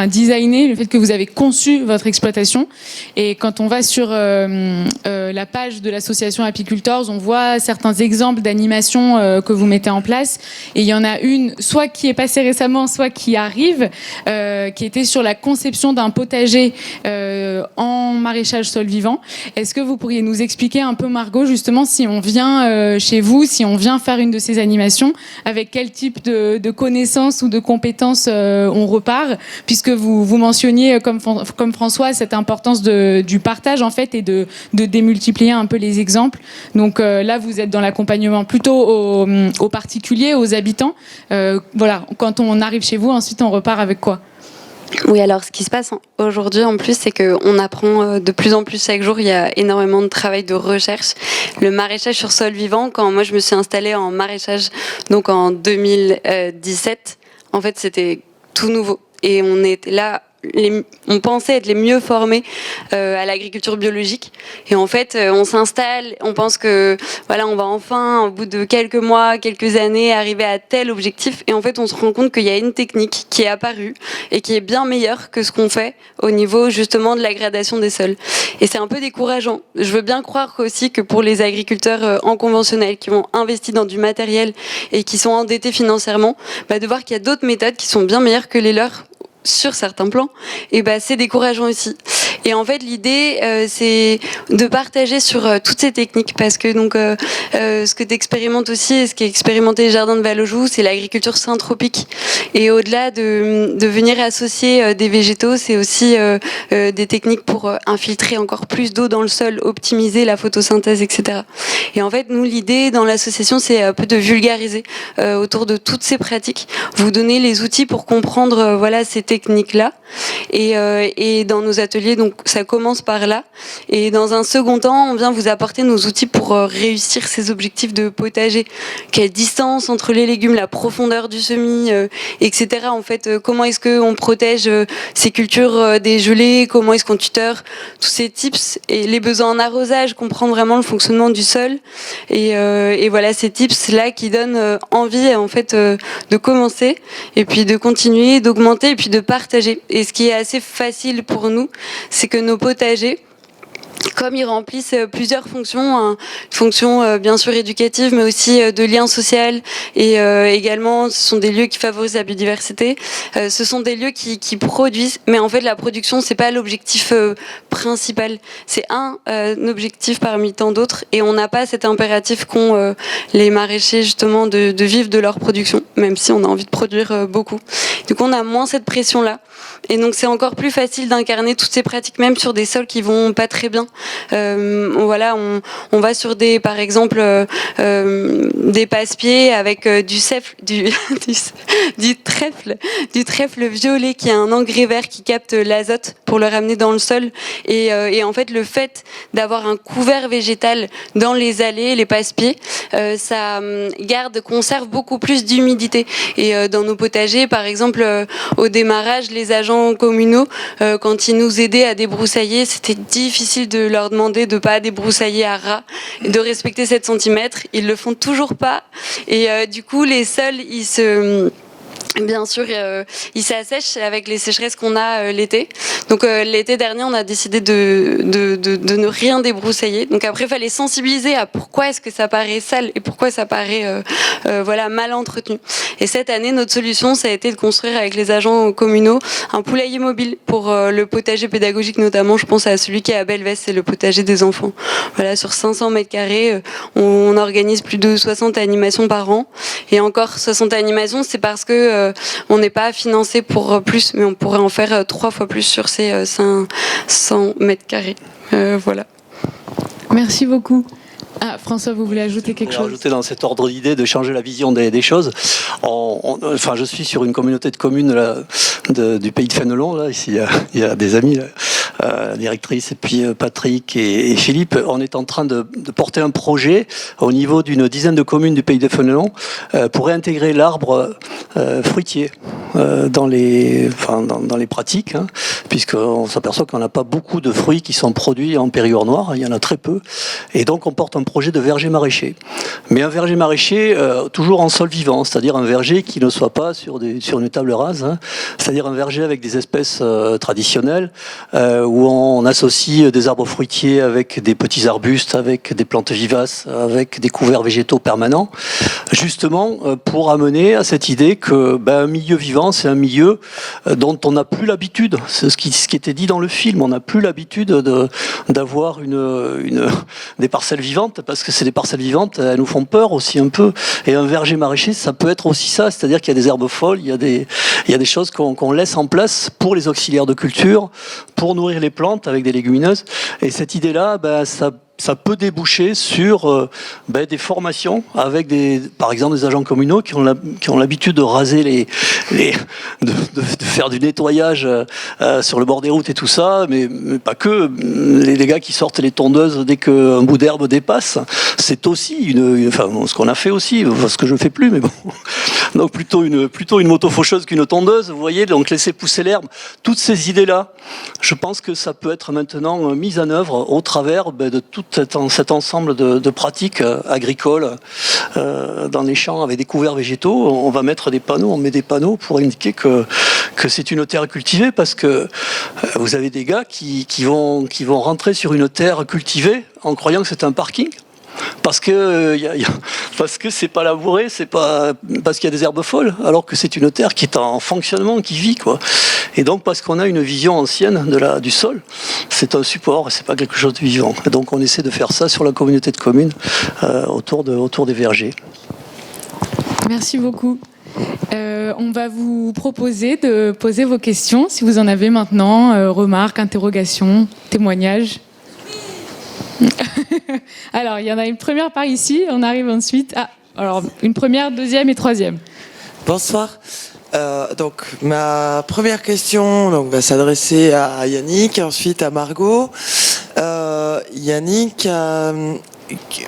G: designer, le fait que vous avez conçu votre exploitation. Et quand on va sur la page de l'association Apicultors, on voit certains exemples d'animation que vous mettez en place. Et il y en a une, soit qui est passée récemment, soit qui arrive, qui était sur la conception d'un potager en maraîchage sol vivant. Est-ce que vous pourriez nous expliquer un peu, Margot, justement, si on vient chez vous, si on vient faire une de ces animations, avec quel type de connaissances ou de compétences on repart, puisque vous mentionniez, comme François, cette importance du partage en fait et de démultiplier un peu les exemples. Donc là, vous êtes dans l'accompagnement plutôt aux particuliers, aux habitants. Voilà, quand on arrive chez vous, ensuite on repart avec quoi ?
B: Oui, alors ce qui se passe aujourd'hui en plus, c'est qu'on apprend de plus en plus chaque jour. Il y a énormément de travail de recherche. Le maraîchage sur sol vivant, quand moi je me suis installée en maraîchage donc en 2017, en fait c'était tout nouveau. Et on était là, on pensait être les mieux formés à l'agriculture biologique. Et en fait, on s'installe, on pense que voilà, on va enfin, au bout de quelques mois, quelques années, arriver à tel objectif. Et en fait, on se rend compte qu'il y a une technique qui est apparue et qui est bien meilleure que ce qu'on fait au niveau justement de la gradation des sols. Et c'est un peu décourageant. Je veux bien croire aussi que pour les agriculteurs en conventionnel qui ont investi dans du matériel et qui sont endettés financièrement, de voir qu'il y a d'autres méthodes qui sont bien meilleures que les leurs sur certains plans, et c'est décourageant aussi. Et en fait, l'idée, c'est de partager sur toutes ces techniques, parce que donc ce que tu expérimentes aussi, et ce qui est expérimenté les jardins de Vallaujoux, c'est l'agriculture syntropique. Et au-delà de venir associer des végétaux, c'est aussi des techniques pour infiltrer encore plus d'eau dans le sol, optimiser la photosynthèse, etc. Et en fait, nous, l'idée dans l'association, c'est un peu de vulgariser autour de toutes ces pratiques, vous donner les outils pour comprendre voilà, ces techniques-là. Et dans nos ateliers, donc ça commence par là. Et dans un second temps, on vient vous apporter nos outils pour réussir ces objectifs de potager. Quelle distance entre les légumes, la profondeur du semis, etc. En fait, comment est-ce qu'on protège ces cultures des gelées, comment est-ce qu'on tuteur, tous ces tips et les besoins en arrosage, comprendre vraiment le fonctionnement du sol. Et voilà ces tips-là qui donnent envie en fait de commencer et puis de continuer, d'augmenter et puis de partager. Et ce qui est assez facile pour nous, c'est que nos potagers, comme ils remplissent plusieurs fonctions, une fonction bien sûr éducative, mais aussi de lien social, et également ce sont des lieux qui favorisent la biodiversité. Ce sont des lieux qui produisent, mais en fait la production c'est pas l'objectif principal, c'est un objectif parmi tant d'autres, et on n'a pas cet impératif qu'ont les maraîchers justement de vivre de leur production, même si on a envie de produire beaucoup. Donc on a moins cette pression là, et donc c'est encore plus facile d'incarner toutes ces pratiques, même sur des sols qui vont pas très bien. Voilà, on va sur des, par exemple, des passe-pieds avec du trèfle violet qui a un engrais vert qui capte l'azote pour le ramener dans le sol. Et en fait, le fait d'avoir un couvert végétal dans les allées, les passe-pieds, ça conserve beaucoup plus d'humidité. Et dans nos potagers, par exemple, au démarrage, les agents communaux, quand ils nous aidaient à débroussailler, c'était difficile de leur demander de ne pas débroussailler à ras et de respecter 7 cm. Ils le font toujours pas. Et du coup, les sols, bien sûr, il s'assèche avec les sécheresses qu'on a l'été. Donc l'été dernier, on a décidé de ne rien débroussailler. Donc après, il fallait sensibiliser à pourquoi est-ce que ça paraît sale et pourquoi ça paraît voilà, mal entretenu. Et cette année, notre solution, ça a été de construire avec les agents communaux un poulailler mobile pour le potager pédagogique notamment. Je pense à celui qui est à Belvès, c'est le potager des enfants. Voilà, sur 500 mètres carrés, on organise plus de 60 animations par an. Et encore 60 animations, c'est parce que on n'est pas financé pour plus, mais on pourrait en faire 3 fois plus sur ces 500 mètres carrés. Voilà.
G: Merci beaucoup. Ah, François, vous voulez ajouter quelque chose ?
D: Ajouter dans cet ordre d'idée de changer la vision des choses. Enfin, je suis sur une communauté de communes là, du pays de Fénelon. Là, ici, il y a des amis, là, la directrice, et puis Patrick et Philippe. On est en train de porter un projet au niveau d'une dizaine de communes du pays de Fénelon pour réintégrer l'arbre fruitier dans les pratiques, hein, puisqu'on s'aperçoit qu'on n'a pas beaucoup de fruits qui sont produits en périgord noir. Il y en a très peu. Et donc, on porte un projet de verger maraîcher. Mais un verger maraîcher toujours en sol vivant, c'est-à-dire un verger qui ne soit pas sur une table rase, hein, c'est-à-dire un verger avec des espèces traditionnelles, où on associe des arbres fruitiers avec des petits arbustes, avec des plantes vivaces, avec des couverts végétaux permanents, justement pour amener à cette idée que un milieu vivant, c'est un milieu dont on n'a plus l'habitude. C'est ce qui était dit dans le film. On n'a plus l'habitude d'avoir des parcelles vivantes, parce que c'est des parcelles vivantes, elles nous font peur aussi un peu. Et un verger maraîcher, ça peut être aussi ça, c'est-à-dire qu'il y a des herbes folles, il y a des choses qu'on laisse en place pour les auxiliaires de culture, pour nourrir les plantes avec des légumineuses. Et cette idée-là, ça peut déboucher sur des formations avec par exemple des agents communaux qui ont l'habitude de raser de faire du nettoyage sur le bord des routes et tout ça, mais pas que. Les gars qui sortent les tondeuses dès qu'un bout d'herbe dépasse, c'est aussi ce qu'on a fait aussi, ce que je fais plus, mais bon. Donc plutôt une moto-faucheuse qu'une tondeuse, vous voyez, donc laisser pousser l'herbe. Toutes ces idées-là, je pense que ça peut être maintenant mis en œuvre au travers de tout cet ensemble de pratiques agricoles dans les champs avec des couverts végétaux. On va mettre des panneaux, on met des panneaux pour indiquer que c'est une terre cultivée, parce que vous avez des gars qui vont rentrer sur une terre cultivée en croyant que c'est un parking. parce que c'est pas labouré, c'est pas parce qu'il y a des herbes folles, alors que c'est une terre qui est en fonctionnement, qui vit, quoi. Et donc parce qu'on a une vision ancienne du sol, c'est un support, c'est pas quelque chose de vivant. Et donc on essaie de faire ça sur la communauté de communes autour des vergers.
G: Merci beaucoup. On va vous proposer de poser vos questions, si vous en avez maintenant, remarques, interrogations, témoignages. Alors, il y en a une première par ici, on arrive ensuite. Alors, une première, deuxième et troisième.
H: Bonsoir. Donc, ma première question va s'adresser à Yannick et ensuite à Margot. Yannick,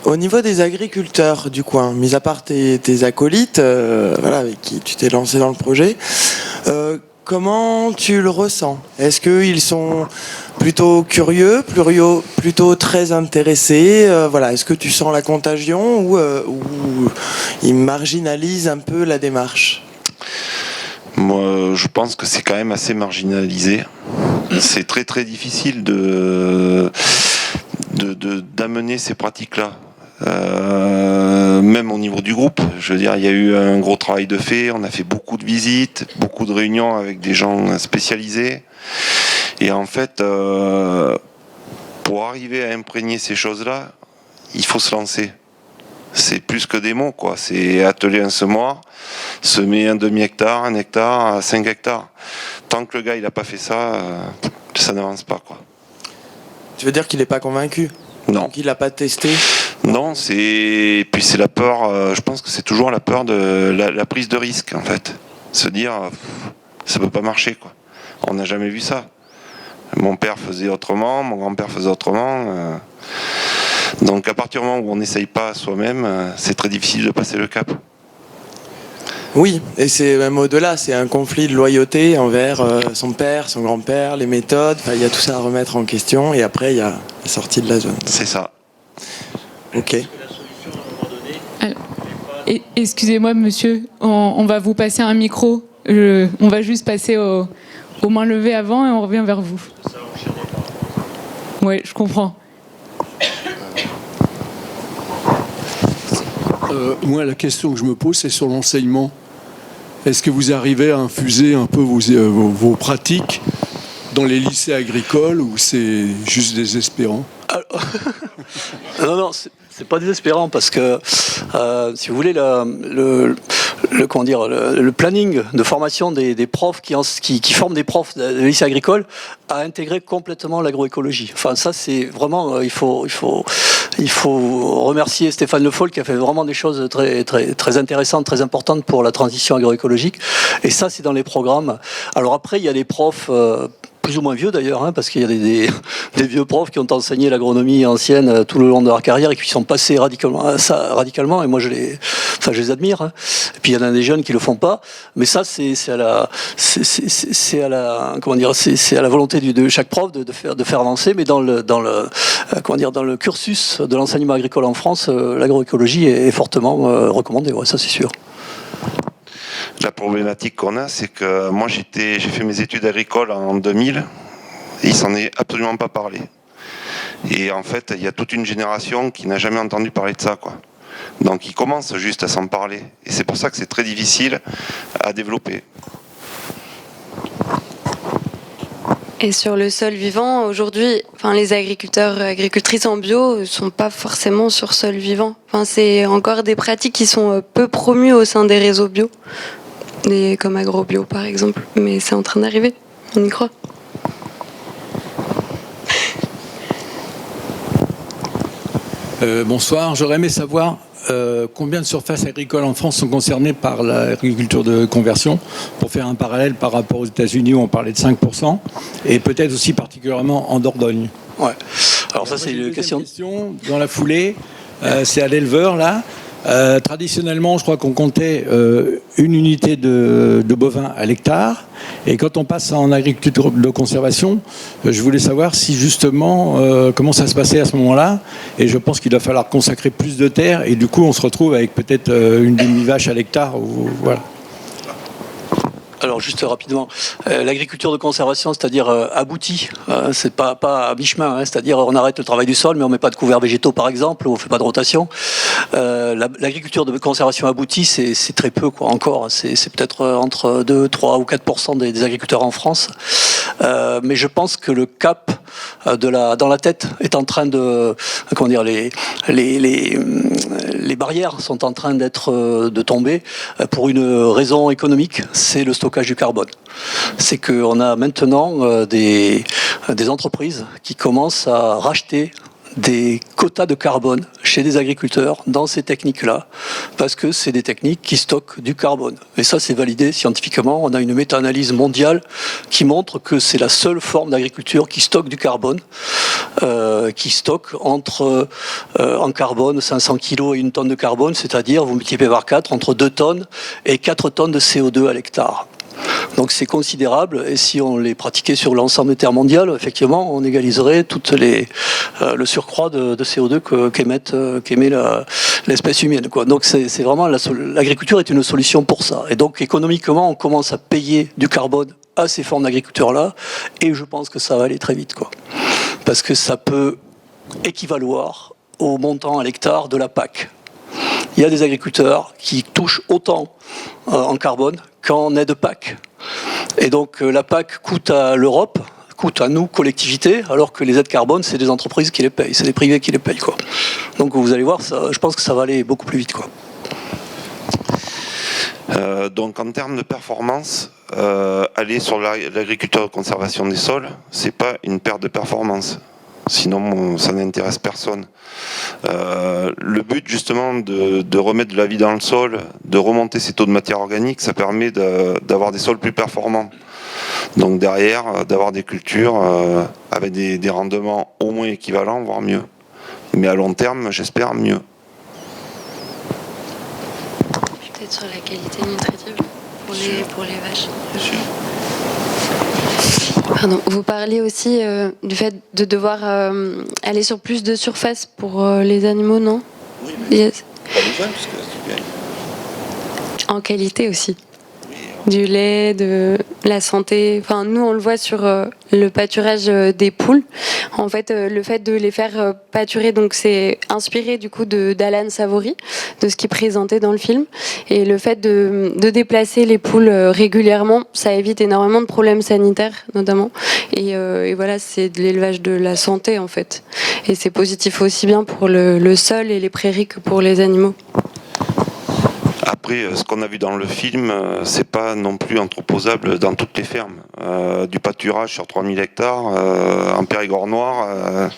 H: au niveau des agriculteurs du coin, mis à part tes acolytes, avec qui tu t'es lancé dans le projet, comment tu le ressens? Est-ce qu'ils sont plutôt curieux, plutôt très intéressés? Est-ce que tu sens la contagion ou ils marginalisent un peu la démarche?
E: Moi, je pense que c'est quand même assez marginalisé. C'est très très difficile d'amener ces pratiques-là. Même au niveau du groupe, je veux dire, il y a eu un gros travail de fait, on a fait beaucoup de visites, beaucoup de réunions avec des gens spécialisés. Et en fait, pour arriver à imprégner ces choses-là, il faut se lancer. C'est plus que des mots, quoi. C'est atteler un semoir, semer un demi-hectare, 1 hectare, 5 hectares. Tant que le gars il n'a pas fait ça, ça n'avance pas, quoi.
H: Tu veux dire qu'il n'est pas convaincu?
E: Non.
H: Qu'il n'a pas testé?
E: Non, c'est la peur, je pense que c'est toujours la peur de la prise de risque, en fait. Se dire, ça peut pas marcher, quoi. On n'a jamais vu ça. Mon père faisait autrement, mon grand-père faisait autrement. Donc à partir du moment où on n'essaye pas soi-même, c'est très difficile de passer le cap.
H: Oui, et c'est même au-delà, c'est un conflit de loyauté envers son père, son grand-père, les méthodes, il y a tout ça à remettre en question, et après il y a la sortie de la zone.
E: C'est ça.
H: Ok.
G: Alors, excusez-moi monsieur, on va vous passer un micro, on va juste passer aux mains levées avant et on revient vers vous. Oui, je comprends.
I: Moi, la question que je me pose, c'est sur l'enseignement. Est-ce que vous arrivez à infuser un peu vos pratiques dans les lycées agricoles ou c'est juste désespérant?
D: Non, c'est pas désespérant parce que, si vous voulez, le planning de formation des profs qui forment des profs de lycée agricole a intégré complètement l'agroécologie. Enfin, ça, c'est vraiment, il faut remercier Stéphane Le Foll qui a fait vraiment des choses très, très, très intéressantes, très importantes pour la transition agroécologique. Et ça, c'est dans les programmes. Alors après, il y a des profs plus ou moins vieux d'ailleurs, parce qu'il y a des vieux profs qui ont enseigné l'agronomie ancienne tout le long de leur carrière et qui sont passés radicalement, et moi je les admire. Et puis il y en a des jeunes qui le font pas, mais ça c'est à la volonté de chaque prof de faire avancer, mais dans le cursus de l'enseignement agricole en France, l'agroécologie est fortement recommandée, ça c'est sûr.
E: La problématique qu'on a, c'est que moi j'ai fait mes études agricoles en 2000 et il s'en est absolument pas parlé. Et en fait, il y a toute une génération qui n'a jamais entendu parler de ça, quoi. Donc ils commencent juste à s'en parler. Et c'est pour ça que c'est très difficile à développer.
B: Et sur le sol vivant, aujourd'hui, les agriculteurs et agricultrices en bio ne sont pas forcément sur sol vivant. C'est encore des pratiques qui sont peu promues au sein des réseaux bio, comme AgroBio par exemple. Mais c'est en train d'arriver, on y croit.
I: Bonsoir, j'aurais aimé savoir combien de surfaces agricoles en France sont concernées par l'agriculture de conversion, pour faire un parallèle par rapport aux États-Unis où on parlait de 5%, et peut-être aussi particulièrement en Dordogne.
D: Ouais. Alors ça, c'est une question
I: dans la foulée, c'est à l'éleveur là. Traditionnellement, je crois qu'on comptait une unité de bovins à l'hectare. Et quand on passe en agriculture de conservation, je voulais savoir si justement comment ça se passait à ce moment-là. Et je pense qu'il va falloir consacrer plus de terre. Et du coup, on se retrouve avec peut-être une demi-vache à l'hectare. Voilà.
D: Alors juste rapidement, l'agriculture de conservation, c'est-à-dire aboutie, c'est pas à mi-chemin, c'est-à-dire on arrête le travail du sol, mais on met pas de couverts végétaux par exemple, ou on fait pas de rotation. L'agriculture de conservation aboutie, c'est très peu quoi encore, c'est peut-être entre 2, 3 ou 4% des agriculteurs en France. Mais je pense que le cap dans la tête est en train de, comment dire, les barrières sont en train de tomber pour une raison économique, c'est le stockage du carbone. C'est qu'on a maintenant des entreprises qui commencent à racheter des quotas de carbone chez des agriculteurs dans ces techniques-là, parce que c'est des techniques qui stockent du carbone. Et ça, c'est validé scientifiquement. On a une méta-analyse mondiale qui montre que c'est la seule forme d'agriculture qui stocke du carbone, qui stocke en carbone 500 kg et 1 tonne de carbone, c'est-à-dire, vous multipliez par 4, entre 2 tonnes et 4 tonnes de CO2 à l'hectare. Donc c'est considérable, et si on les pratiquait sur l'ensemble des terres mondiales, effectivement, on égaliserait le surcroît de CO2 qu'émet l'espèce humaine, quoi. Donc c'est vraiment l'agriculture est une solution pour ça. Et donc économiquement, on commence à payer du carbone à ces formes d'agriculture-là, et je pense que ça va aller très vite, quoi. Parce que ça peut équivaloir au montant à l'hectare de la PAC. Il y a des agriculteurs qui touchent autant en carbone qu'en aide PAC. Et donc la PAC coûte à l'Europe, coûte à nous, collectivités, alors que les aides carbone, c'est des entreprises qui les payent, c'est des privés qui les payent, quoi. Donc vous allez voir, je pense que ça va aller beaucoup plus vite, quoi.
E: Donc en termes de performance, aller sur l'agriculture de conservation des sols, c'est pas une perte de performance. Sinon, ça n'intéresse personne. Le but, justement, de remettre de la vie dans le sol, de remonter ces taux de matière organique, ça permet d'avoir des sols plus performants. Donc derrière, d'avoir des cultures avec des rendements au moins équivalents, voire mieux. Mais à long terme, j'espère mieux.
B: Peut-être sur la qualité nutritive pour les vaches. Pardon. Vous parliez aussi du fait de devoir aller sur plus de surface pour les animaux, non?
E: Oui, mais
B: yes.
E: pas besoin, parce que c'est bien.
B: En qualité aussi. Du lait, de la santé. Enfin, nous, on le voit sur le pâturage des poules. En fait, le fait de les faire pâturer, donc c'est inspiré du coup d'Alan Savory, de ce qu'il présentait dans le film. Et le fait de déplacer les poules régulièrement, ça évite énormément de problèmes sanitaires, notamment. Et voilà, c'est de l'élevage de la santé, en fait. Et c'est positif aussi bien pour le sol et les prairies que pour les animaux.
E: Après, ce qu'on a vu dans le film, c'est pas non plus anthroposable dans toutes les fermes. Du pâturage sur 3000 hectares, en Périgord noir.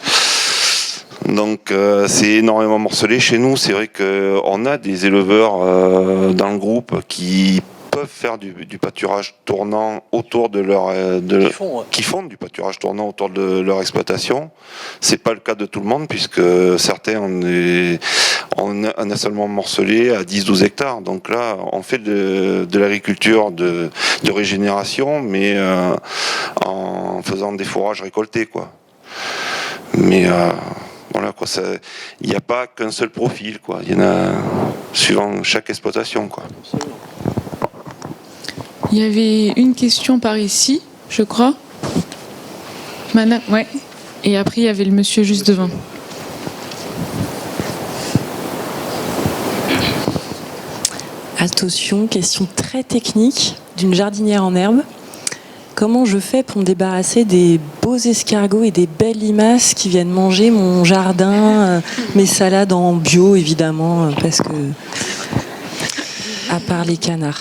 E: Donc c'est énormément morcelé. Chez nous, c'est vrai qu'on a des éleveurs dans le groupe qui peuvent faire du pâturage tournant autour de leur qui font du pâturage tournant autour de leur exploitation. C'est pas le cas de tout le monde, puisque certains on a seulement morcelé à 10-12 hectares. Donc là, on fait de l'agriculture de régénération, mais en faisant des fourrages récoltés, quoi. Mais voilà, quoi, il n'y a pas qu'un seul profil, quoi. Il y en a suivant chaque exploitation, quoi.
G: Il y avait une question par ici, je crois. Madame, ouais. Et après, il y avait le monsieur juste devant.
J: Attention, question très technique d'une jardinière en herbe. Comment je fais pour me débarrasser des beaux escargots et des belles limaces qui viennent manger mon jardin, mes salades en bio évidemment, parce que à part les canards.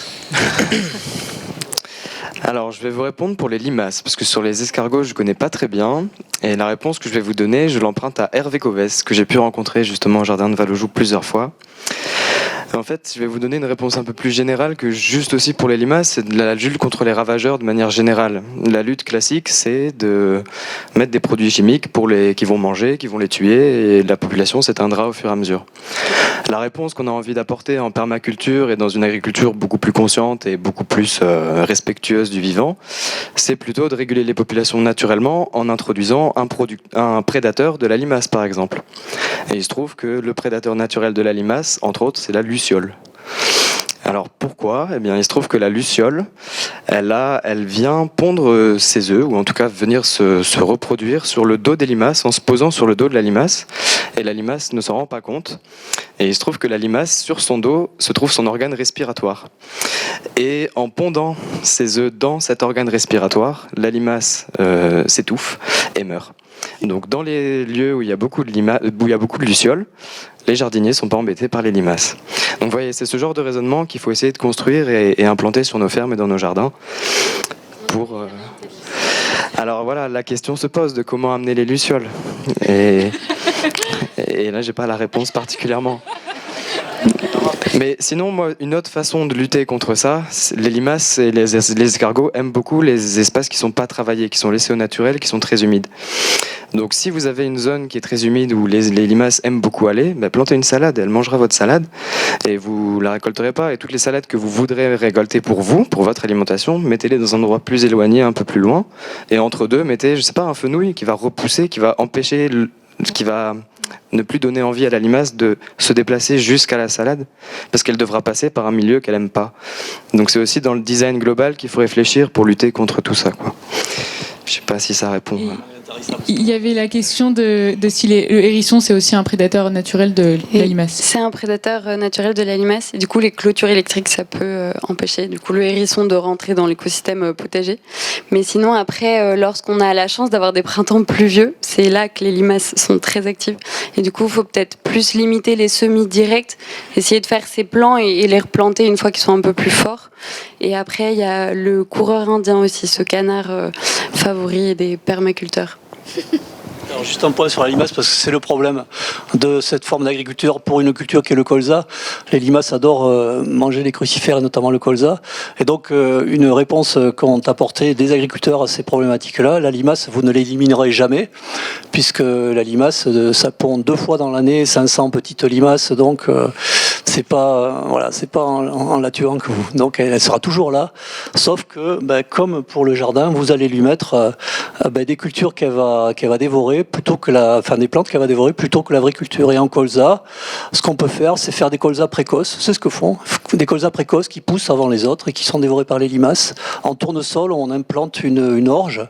F: Alors, je vais vous répondre pour les limaces, parce que sur les escargots, je ne connais pas très bien. Et la réponse que je vais vous donner, je l'emprunte à Hervé Covès, que j'ai pu rencontrer justement au jardin de Vallaujoux plusieurs fois. En fait, je vais vous donner une réponse un peu plus générale que juste aussi pour les limaces, c'est de la lutte contre les ravageurs de manière générale. La lutte classique, c'est de mettre des produits chimiques qui vont manger, qui vont les tuer, et la population s'éteindra au fur et à mesure. La réponse qu'on a envie d'apporter en permaculture et dans une agriculture beaucoup plus consciente et beaucoup plus respectueuse du vivant, c'est plutôt de réguler les populations naturellement en introduisant un prédateur de la limace, par exemple. Et il se trouve que le prédateur naturel de la limace, entre autres, c'est la luciole. Alors pourquoi ? Eh bien, il se trouve que la luciole, elle vient pondre ses œufs, ou en tout cas venir se reproduire sur le dos des limaces, en se posant sur le dos de la limace. Et la limace ne s'en rend pas compte. Et il se trouve que la limace, sur son dos, se trouve son organe respiratoire. Et en pondant ses œufs dans cet organe respiratoire, la limace s'étouffe et meurt. Donc dans les lieux où il y a beaucoup de lucioles, les jardiniers ne sont pas embêtés par les limaces. Donc vous voyez, c'est ce genre de raisonnement qu'il faut essayer de construire et implanter sur nos fermes et dans nos jardins. Alors voilà, la question se pose de comment amener les lucioles. Et là, j'ai pas la réponse particulièrement. Mais sinon, moi, une autre façon de lutter contre ça, les limaces et les escargots aiment beaucoup les espaces qui sont pas travaillés, qui sont laissés au naturel, qui sont très humides. Donc si vous avez une zone qui est très humide où les limaces aiment beaucoup aller, plantez une salade, elle mangera votre salade et vous la récolterez pas. Et toutes les salades que vous voudrez récolter pour vous, pour votre alimentation, mettez-les dans un endroit plus éloigné, un peu plus loin. Et entre deux, mettez, je sais pas, un fenouil qui va repousser, qui va empêcher, qui va ne plus donner envie à la limace de se déplacer jusqu'à la salade, parce qu'elle devra passer par un milieu qu'elle aime pas. Donc c'est aussi dans le design global qu'il faut réfléchir pour lutter contre tout ça, quoi. Je sais pas si ça répond.
G: Il y avait la question de si le hérisson, c'est aussi un prédateur naturel de la limace.
B: C'est un prédateur naturel de la limace. Et du coup, les clôtures électriques, ça peut empêcher du coup, le hérisson de rentrer dans l'écosystème potager. Mais sinon, après, lorsqu'on a la chance d'avoir des printemps pluvieux, c'est là que les limaces sont très actives. Et du coup, il faut peut-être plus limiter les semis directs, essayer de faire ces plants et les replanter une fois qu'ils sont un peu plus forts. Et après, il y a le coureur indien aussi, ce canard favori des permaculteurs.
D: Alors juste un point sur la limace, parce que c'est le problème de cette forme d'agriculture pour une culture qui est le colza. Les limaces adorent manger les crucifères, et notamment le colza. Et donc, une réponse qu'ont apporté des agriculteurs à ces problématiques-là, la limace, vous ne l'éliminerez jamais, puisque la limace, ça pond 2 fois dans l'année, 500 petites limaces, donc c'est pas en la tuant que vous. Donc, elle sera toujours là, sauf que, comme pour le jardin, vous allez lui mettre des cultures qu'elle va dévorer, des plantes qu'elle va dévorer plutôt que la vraie culture. Et en colza, ce qu'on peut faire, c'est faire des colzas précoces. C'est ce que font des colzas précoces qui poussent avant les autres et qui sont dévorés par les limaces. En tournesol, on implante une orge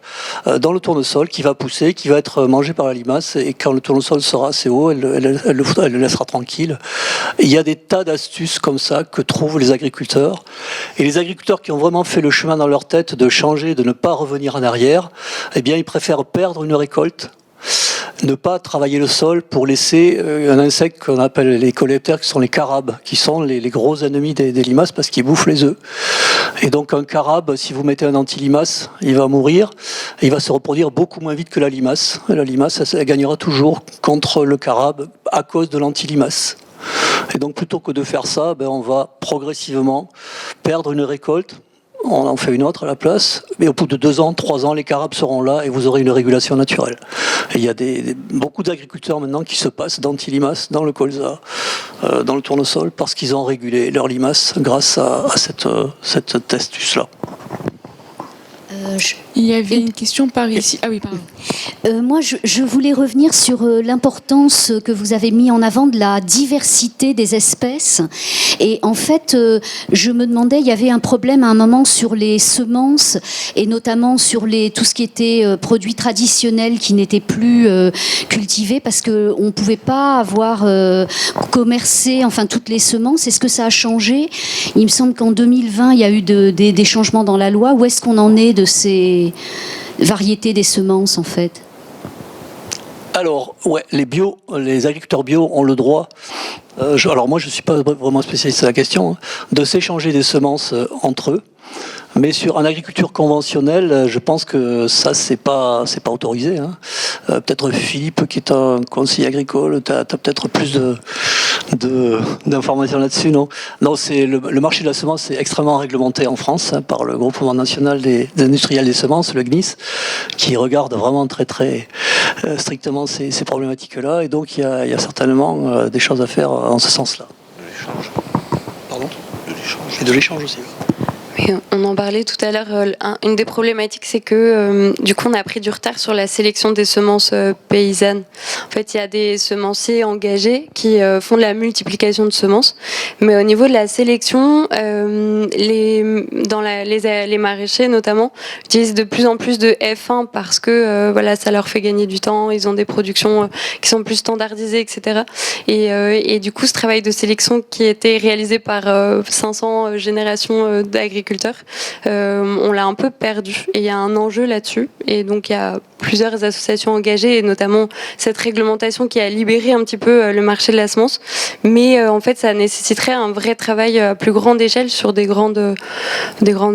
D: dans le tournesol qui va pousser, qui va être mangé par la limace. Et quand le tournesol sera assez haut, elle le laissera tranquille. Et il y a des tas d'astuces comme ça que trouvent les agriculteurs. Et les agriculteurs qui ont vraiment fait le chemin dans leur tête de changer, de ne pas revenir en arrière, eh bien, ils préfèrent perdre une récolte, ne pas travailler le sol pour laisser un insecte qu'on appelle les coléoptères, qui sont les carabes, qui sont les gros ennemis des limaces parce qu'ils bouffent les œufs. Et donc un carabe, si vous mettez un anti-limace, il va mourir et il va se reproduire beaucoup moins vite que la limace. La limace, elle gagnera toujours contre le carabe à cause de l'anti-limace. Et donc plutôt que de faire ça, on va progressivement perdre une récolte. On en fait une autre à la place, mais au bout de 2 ans, 3 ans, les carabes seront là et vous aurez une régulation naturelle. Et il y a beaucoup d'agriculteurs maintenant qui se passent d'anti-limaces dans le colza, dans le tournesol, parce qu'ils ont régulé leur limace grâce à cette astuce-là.
G: Il y avait une question par ici. Ah oui, pardon.
A: Moi, je voulais revenir sur l'importance que vous avez mis en avant de la diversité des espèces. Et en fait, je me demandais, il y avait un problème à un moment sur les semences et notamment sur tout ce qui était produits traditionnels qui n'étaient plus cultivés parce qu'on ne pouvait pas avoir commercé toutes les semences. Est-ce que ça a changé ? Il me semble qu'en 2020, il y a eu des changements dans la loi. Où est-ce qu'on en est de ces variétés des semences, en fait ?
D: Alors, les agriculteurs bio ont le droit, alors moi je ne suis pas vraiment spécialiste de la question, de s'échanger des semences entre eux. Mais en agriculture conventionnelle, je pense que ça, c'est pas autorisé. Peut-être Philippe, qui est un conseiller agricole, tu as peut-être plus d'informations là-dessus, non ? Non, le marché de la semence est extrêmement réglementé en France par le Groupement national des industriels des semences, le GNIS, qui regarde vraiment très très strictement ces problématiques-là. Et donc, il y a certainement des choses à faire en ce sens-là.
E: De l'échange.
D: Pardon ?
E: De l'échange.
D: Et de l'échange aussi.
B: Oui, on en parlait tout à l'heure. Une des problématiques, c'est que du coup, on a pris du retard sur la sélection des semences paysannes. En fait, il y a des semenciers engagés qui font de la multiplication de semences, mais au niveau de la sélection, les maraîchers notamment utilisent de plus en plus de F1 parce que voilà, ça leur fait gagner du temps. Ils ont des productions qui sont plus standardisées, etc. Et du coup, ce travail de sélection qui était réalisé par 500 générations d'agriculteurs, on l'a un peu perdu et il y a un enjeu là-dessus, et donc il y a plusieurs associations engagées et notamment cette réglementation qui a libéré un petit peu le marché de la semence, mais en fait ça nécessiterait un vrai travail à plus grande échelle sur des grandes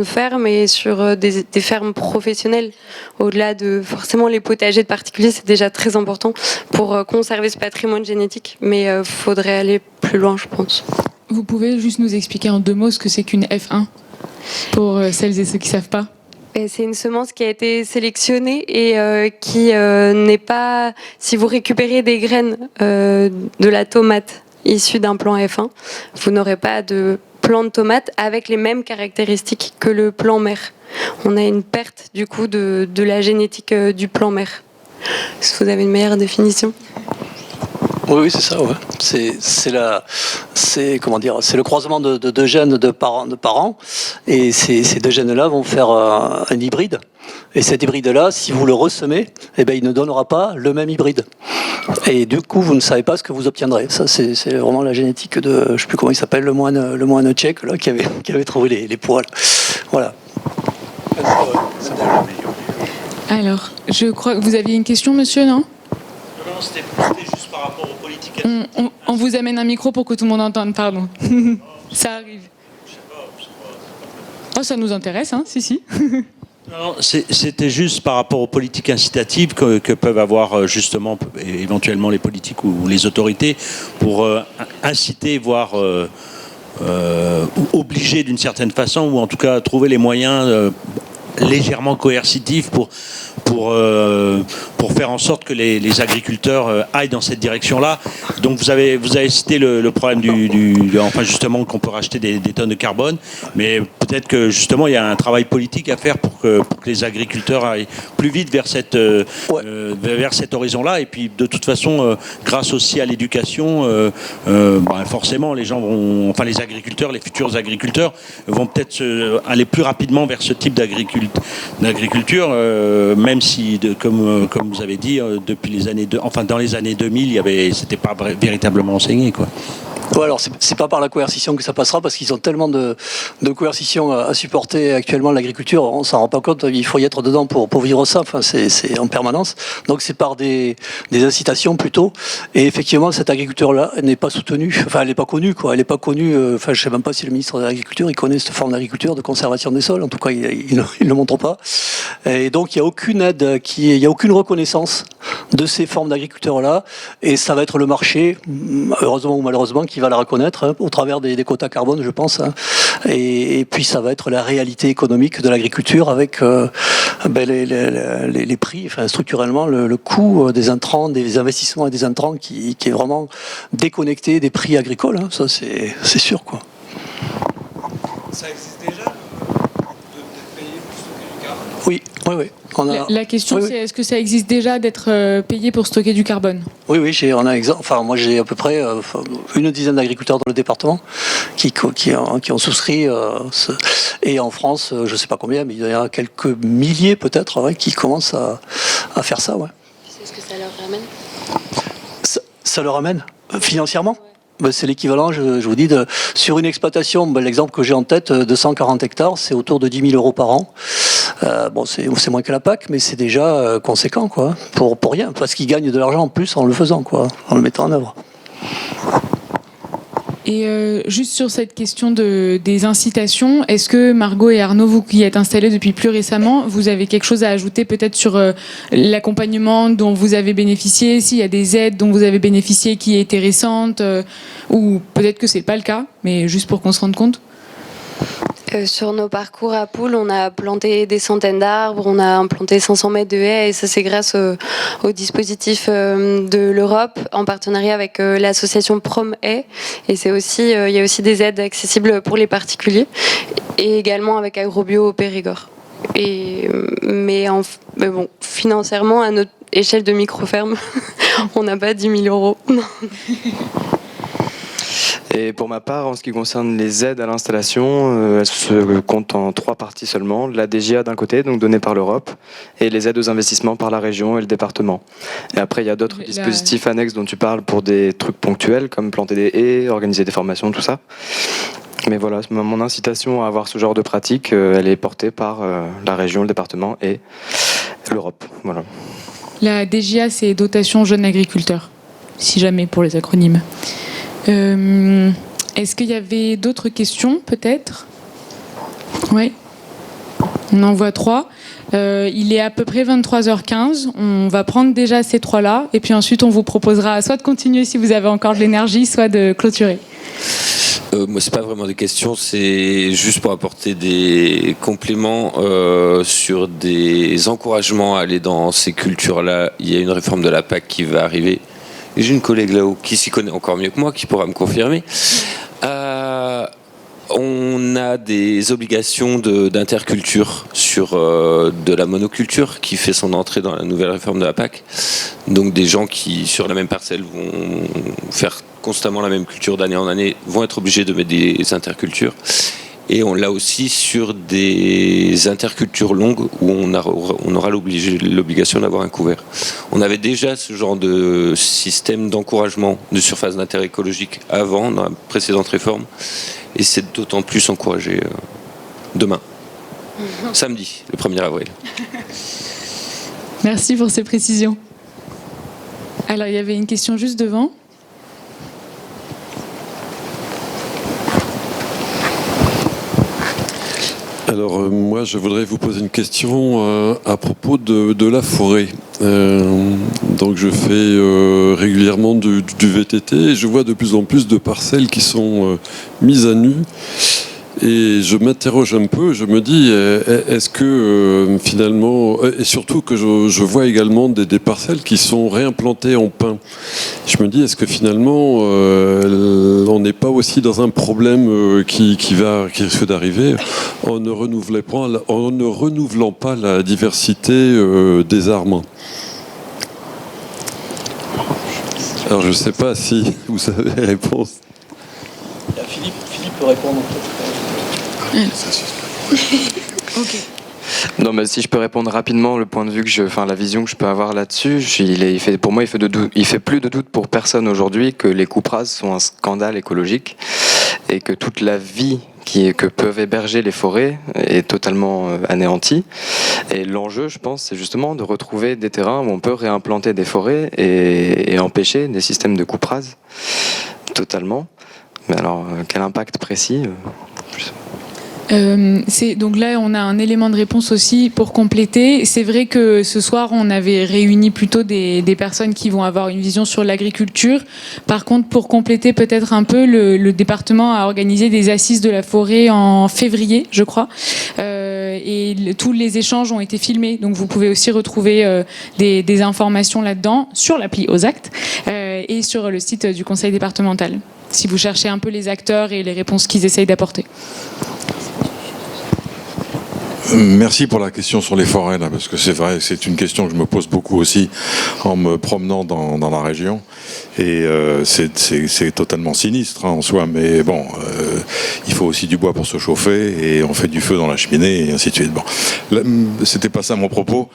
B: fermes et sur des fermes professionnelles, au-delà de forcément les potagers de particuliers. C'est déjà très important pour conserver ce patrimoine génétique, mais faudrait aller plus loin, je pense.
G: Vous pouvez juste nous expliquer en 2 mots ce que c'est qu'une F1 pour celles et ceux qui ne savent pas?
B: C'est une semence qui a été sélectionnée et qui n'est pas... Si vous récupérez des graines de la tomate issue d'un plant F1, vous n'aurez pas de plant de tomate avec les mêmes caractéristiques que le plant mère. On a une perte du coup de la génétique du plant mère. Est-ce que vous avez une meilleure définition ?
D: Oui, c'est ça. Ouais. C'est le croisement de deux gènes de parents, et ces deux gènes-là vont faire un hybride. Et cet hybride-là, si vous le ressemez, eh ben, il ne donnera pas le même hybride. Et du coup, vous ne savez pas ce que vous obtiendrez. Ça, c'est vraiment la génétique de, je ne sais plus comment il s'appelle, le moine tchèque là, qui avait trouvé les poils. Voilà.
G: Alors, je crois que vous aviez une question, monsieur, non ?
K: Non, c'était juste par rapport aux politiques.
G: On vous amène un micro pour que tout le monde entende, pardon. Ça arrive. Oh, ça nous intéresse, hein, si.
K: Non, c'était juste par rapport aux politiques incitatives que peuvent avoir justement éventuellement les politiques ou les autorités pour inciter, voire obliger d'une certaine façon, ou en tout cas trouver les moyens légèrement coercitifs pour faire en sorte que les agriculteurs aillent dans cette direction-là. Donc vous avez cité le problème enfin justement qu'on peut racheter des tonnes de carbone, mais peut-être que justement il y a un travail politique à faire pour que les agriculteurs aillent plus vite vers cet horizon-là. Et puis de toute façon, grâce aussi à l'éducation, forcément les gens vont, enfin les agriculteurs, les futurs agriculteurs vont peut-être aller plus rapidement vers ce type d'agriculture, même si, comme vous avez dit, depuis les années dans les années 2000, c'était pas véritablement enseigné, quoi.
D: Ouais, alors c'est pas par la coercition que ça passera, parce qu'ils ont tellement de coercition à supporter actuellement l'agriculture, on s'en rend pas compte, il faut y être dedans pour vivre ça, enfin c'est en permanence. Donc c'est par des incitations plutôt, et effectivement cette agriculture-là n'est pas soutenue, enfin elle n'est pas connue, quoi. Elle n'est pas connue, enfin je sais même pas si le ministre de l'Agriculture il connaît cette forme d'agriculture de conservation des sols, en tout cas il ne le montre pas. Et donc il n'y a aucune aide, il n'y a aucune reconnaissance de ces formes d'agriculteurs-là, et ça va être le marché, heureusement ou malheureusement, qui va la reconnaître au travers des quotas carbone, je pense. Et puis ça va être la réalité économique de l'agriculture avec les prix, enfin structurellement le coût des intrants, des investissements et des intrants qui est vraiment déconnecté des prix agricoles. Ça c'est sûr, quoi.
L: Ça existe déjà d'être payé pour stocker du carbone ?
D: Oui.
G: La question c'est est-ce que ça existe déjà d'être payé pour stocker du carbone ?
D: Oui, on a exemple. Enfin, moi j'ai à peu près une dizaine d'agriculteurs dans le département qui ont souscrit. Et en France, je ne sais pas combien, mais il y en a quelques milliers peut-être qui commencent à faire ça. Ouais.
B: C'est ce que ça leur ramène ?
D: Ça leur ramène financièrement ? C'est l'équivalent, je vous dis, sur une exploitation, l'exemple que j'ai en tête, 240 hectares, c'est autour de 10 000 € par an. C'est moins que la PAC, mais c'est déjà conséquent, quoi, pour rien, parce qu'ils gagnent de l'argent en plus en le faisant, quoi, en le mettant en œuvre.
G: Et juste sur cette question des incitations, est-ce que Margot et Arnaud, vous qui êtes installés depuis plus récemment, vous avez quelque chose à ajouter peut-être sur l'accompagnement dont vous avez bénéficié, s'il y a des aides dont vous avez bénéficié qui étaient récentes, ou peut-être que c'est pas le cas, mais juste pour qu'on se rende compte ?
B: Sur nos parcours à Poule, on a planté des centaines d'arbres, on a implanté 500 mètres de haies, et ça c'est grâce au dispositif de l'Europe en partenariat avec l'association Prom Haies. Et c'est aussi, il y a aussi des aides accessibles pour les particuliers et également avec Agrobio au Périgord. Mais bon, financièrement, à notre échelle de micro-ferme, on n'a pas 10 000 euros.
F: Et pour ma part, en ce qui concerne les aides à l'installation, elles se comptent en 3 parties seulement. La DGA d'un côté, donc donnée par l'Europe, et les aides aux investissements par la région et le département. Et après, il y a d'autres dispositifs annexes dont tu parles pour des trucs ponctuels, comme planter des haies, organiser des formations, tout ça. Mais voilà, mon incitation à avoir ce genre de pratique, elle est portée par la région, le département et l'Europe. Voilà.
G: La DGA, c'est dotation jeunes agriculteurs, si jamais pour les acronymes. Est-ce qu'il y avait d'autres questions, peut-être? Oui. On en voit 3. Il est à peu près 23h15. On va prendre déjà ces 3-là. Et puis ensuite, on vous proposera soit de continuer si vous avez encore de l'énergie, soit de clôturer.
M: Moi, c'est pas vraiment des questions, c'est juste pour apporter des compléments sur des encouragements à aller dans ces cultures-là. Il y a une réforme de la PAC qui va arriver. J'ai une collègue là-haut qui s'y connaît encore mieux que moi, qui pourra me confirmer. On a des obligations d'interculture sur de la monoculture qui fait son entrée dans la nouvelle réforme de la PAC. Donc des gens qui, sur la même parcelle, vont faire constamment la même culture d'année en année, vont être obligés de mettre des intercultures. Et on l'a aussi sur des intercultures longues où on aura l'obligation d'avoir un couvert. On avait déjà ce genre de système d'encouragement de surface d'intérêt écologique avant, dans la précédente réforme. Et c'est d'autant plus encouragé demain, samedi, le 1er avril.
G: Merci pour ces précisions. Alors, il y avait une question juste devant.
N: Alors moi je voudrais vous poser une question à propos de la forêt. Donc je fais régulièrement du VTT et je vois de plus en plus de parcelles qui sont mises à nu. Et je m'interroge un peu, je me dis, est-ce que finalement, et surtout que je vois également des parcelles qui sont réimplantées en pin. Je me dis, est-ce que finalement, on n'est pas aussi dans un problème qui risque d'arriver en ne renouvelant pas la diversité des arbres. Alors je ne sais pas si vous avez la réponse.
D: Philippe peut répondre peut-être.
G: Ok.
F: Non, mais si je peux répondre rapidement, le point de vue la vision que je peux avoir là-dessus, pour moi, il fait plus de doute pour personne aujourd'hui que les coupes rases sont un scandale écologique et que toute la vie que peuvent héberger les forêts est totalement anéantie. Et l'enjeu, je pense, c'est justement de retrouver des terrains où on peut réimplanter des forêts et empêcher des systèmes de coupes rases totalement. Mais alors, quel impact précis
G: Donc là, on a un élément de réponse aussi pour compléter. C'est vrai que ce soir, on avait réuni plutôt des personnes qui vont avoir une vision sur l'agriculture. Par contre, pour compléter peut-être un peu, le département a organisé des assises de la forêt en février, je crois. Tous les échanges ont été filmés. Donc vous pouvez aussi retrouver des informations là-dedans sur l'appli Aux Actes et sur le site du conseil départemental, si vous cherchez un peu les acteurs et les réponses qu'ils essayent d'apporter.
N: Merci pour la question sur les forêts, là, parce que c'est vrai, c'est une question que je me pose beaucoup aussi en me promenant dans la région. Et c'est totalement sinistre en soi, mais bon, il faut aussi du bois pour se chauffer, et on fait du feu dans la cheminée, et ainsi de suite. Bon, c'était pas ça mon propos.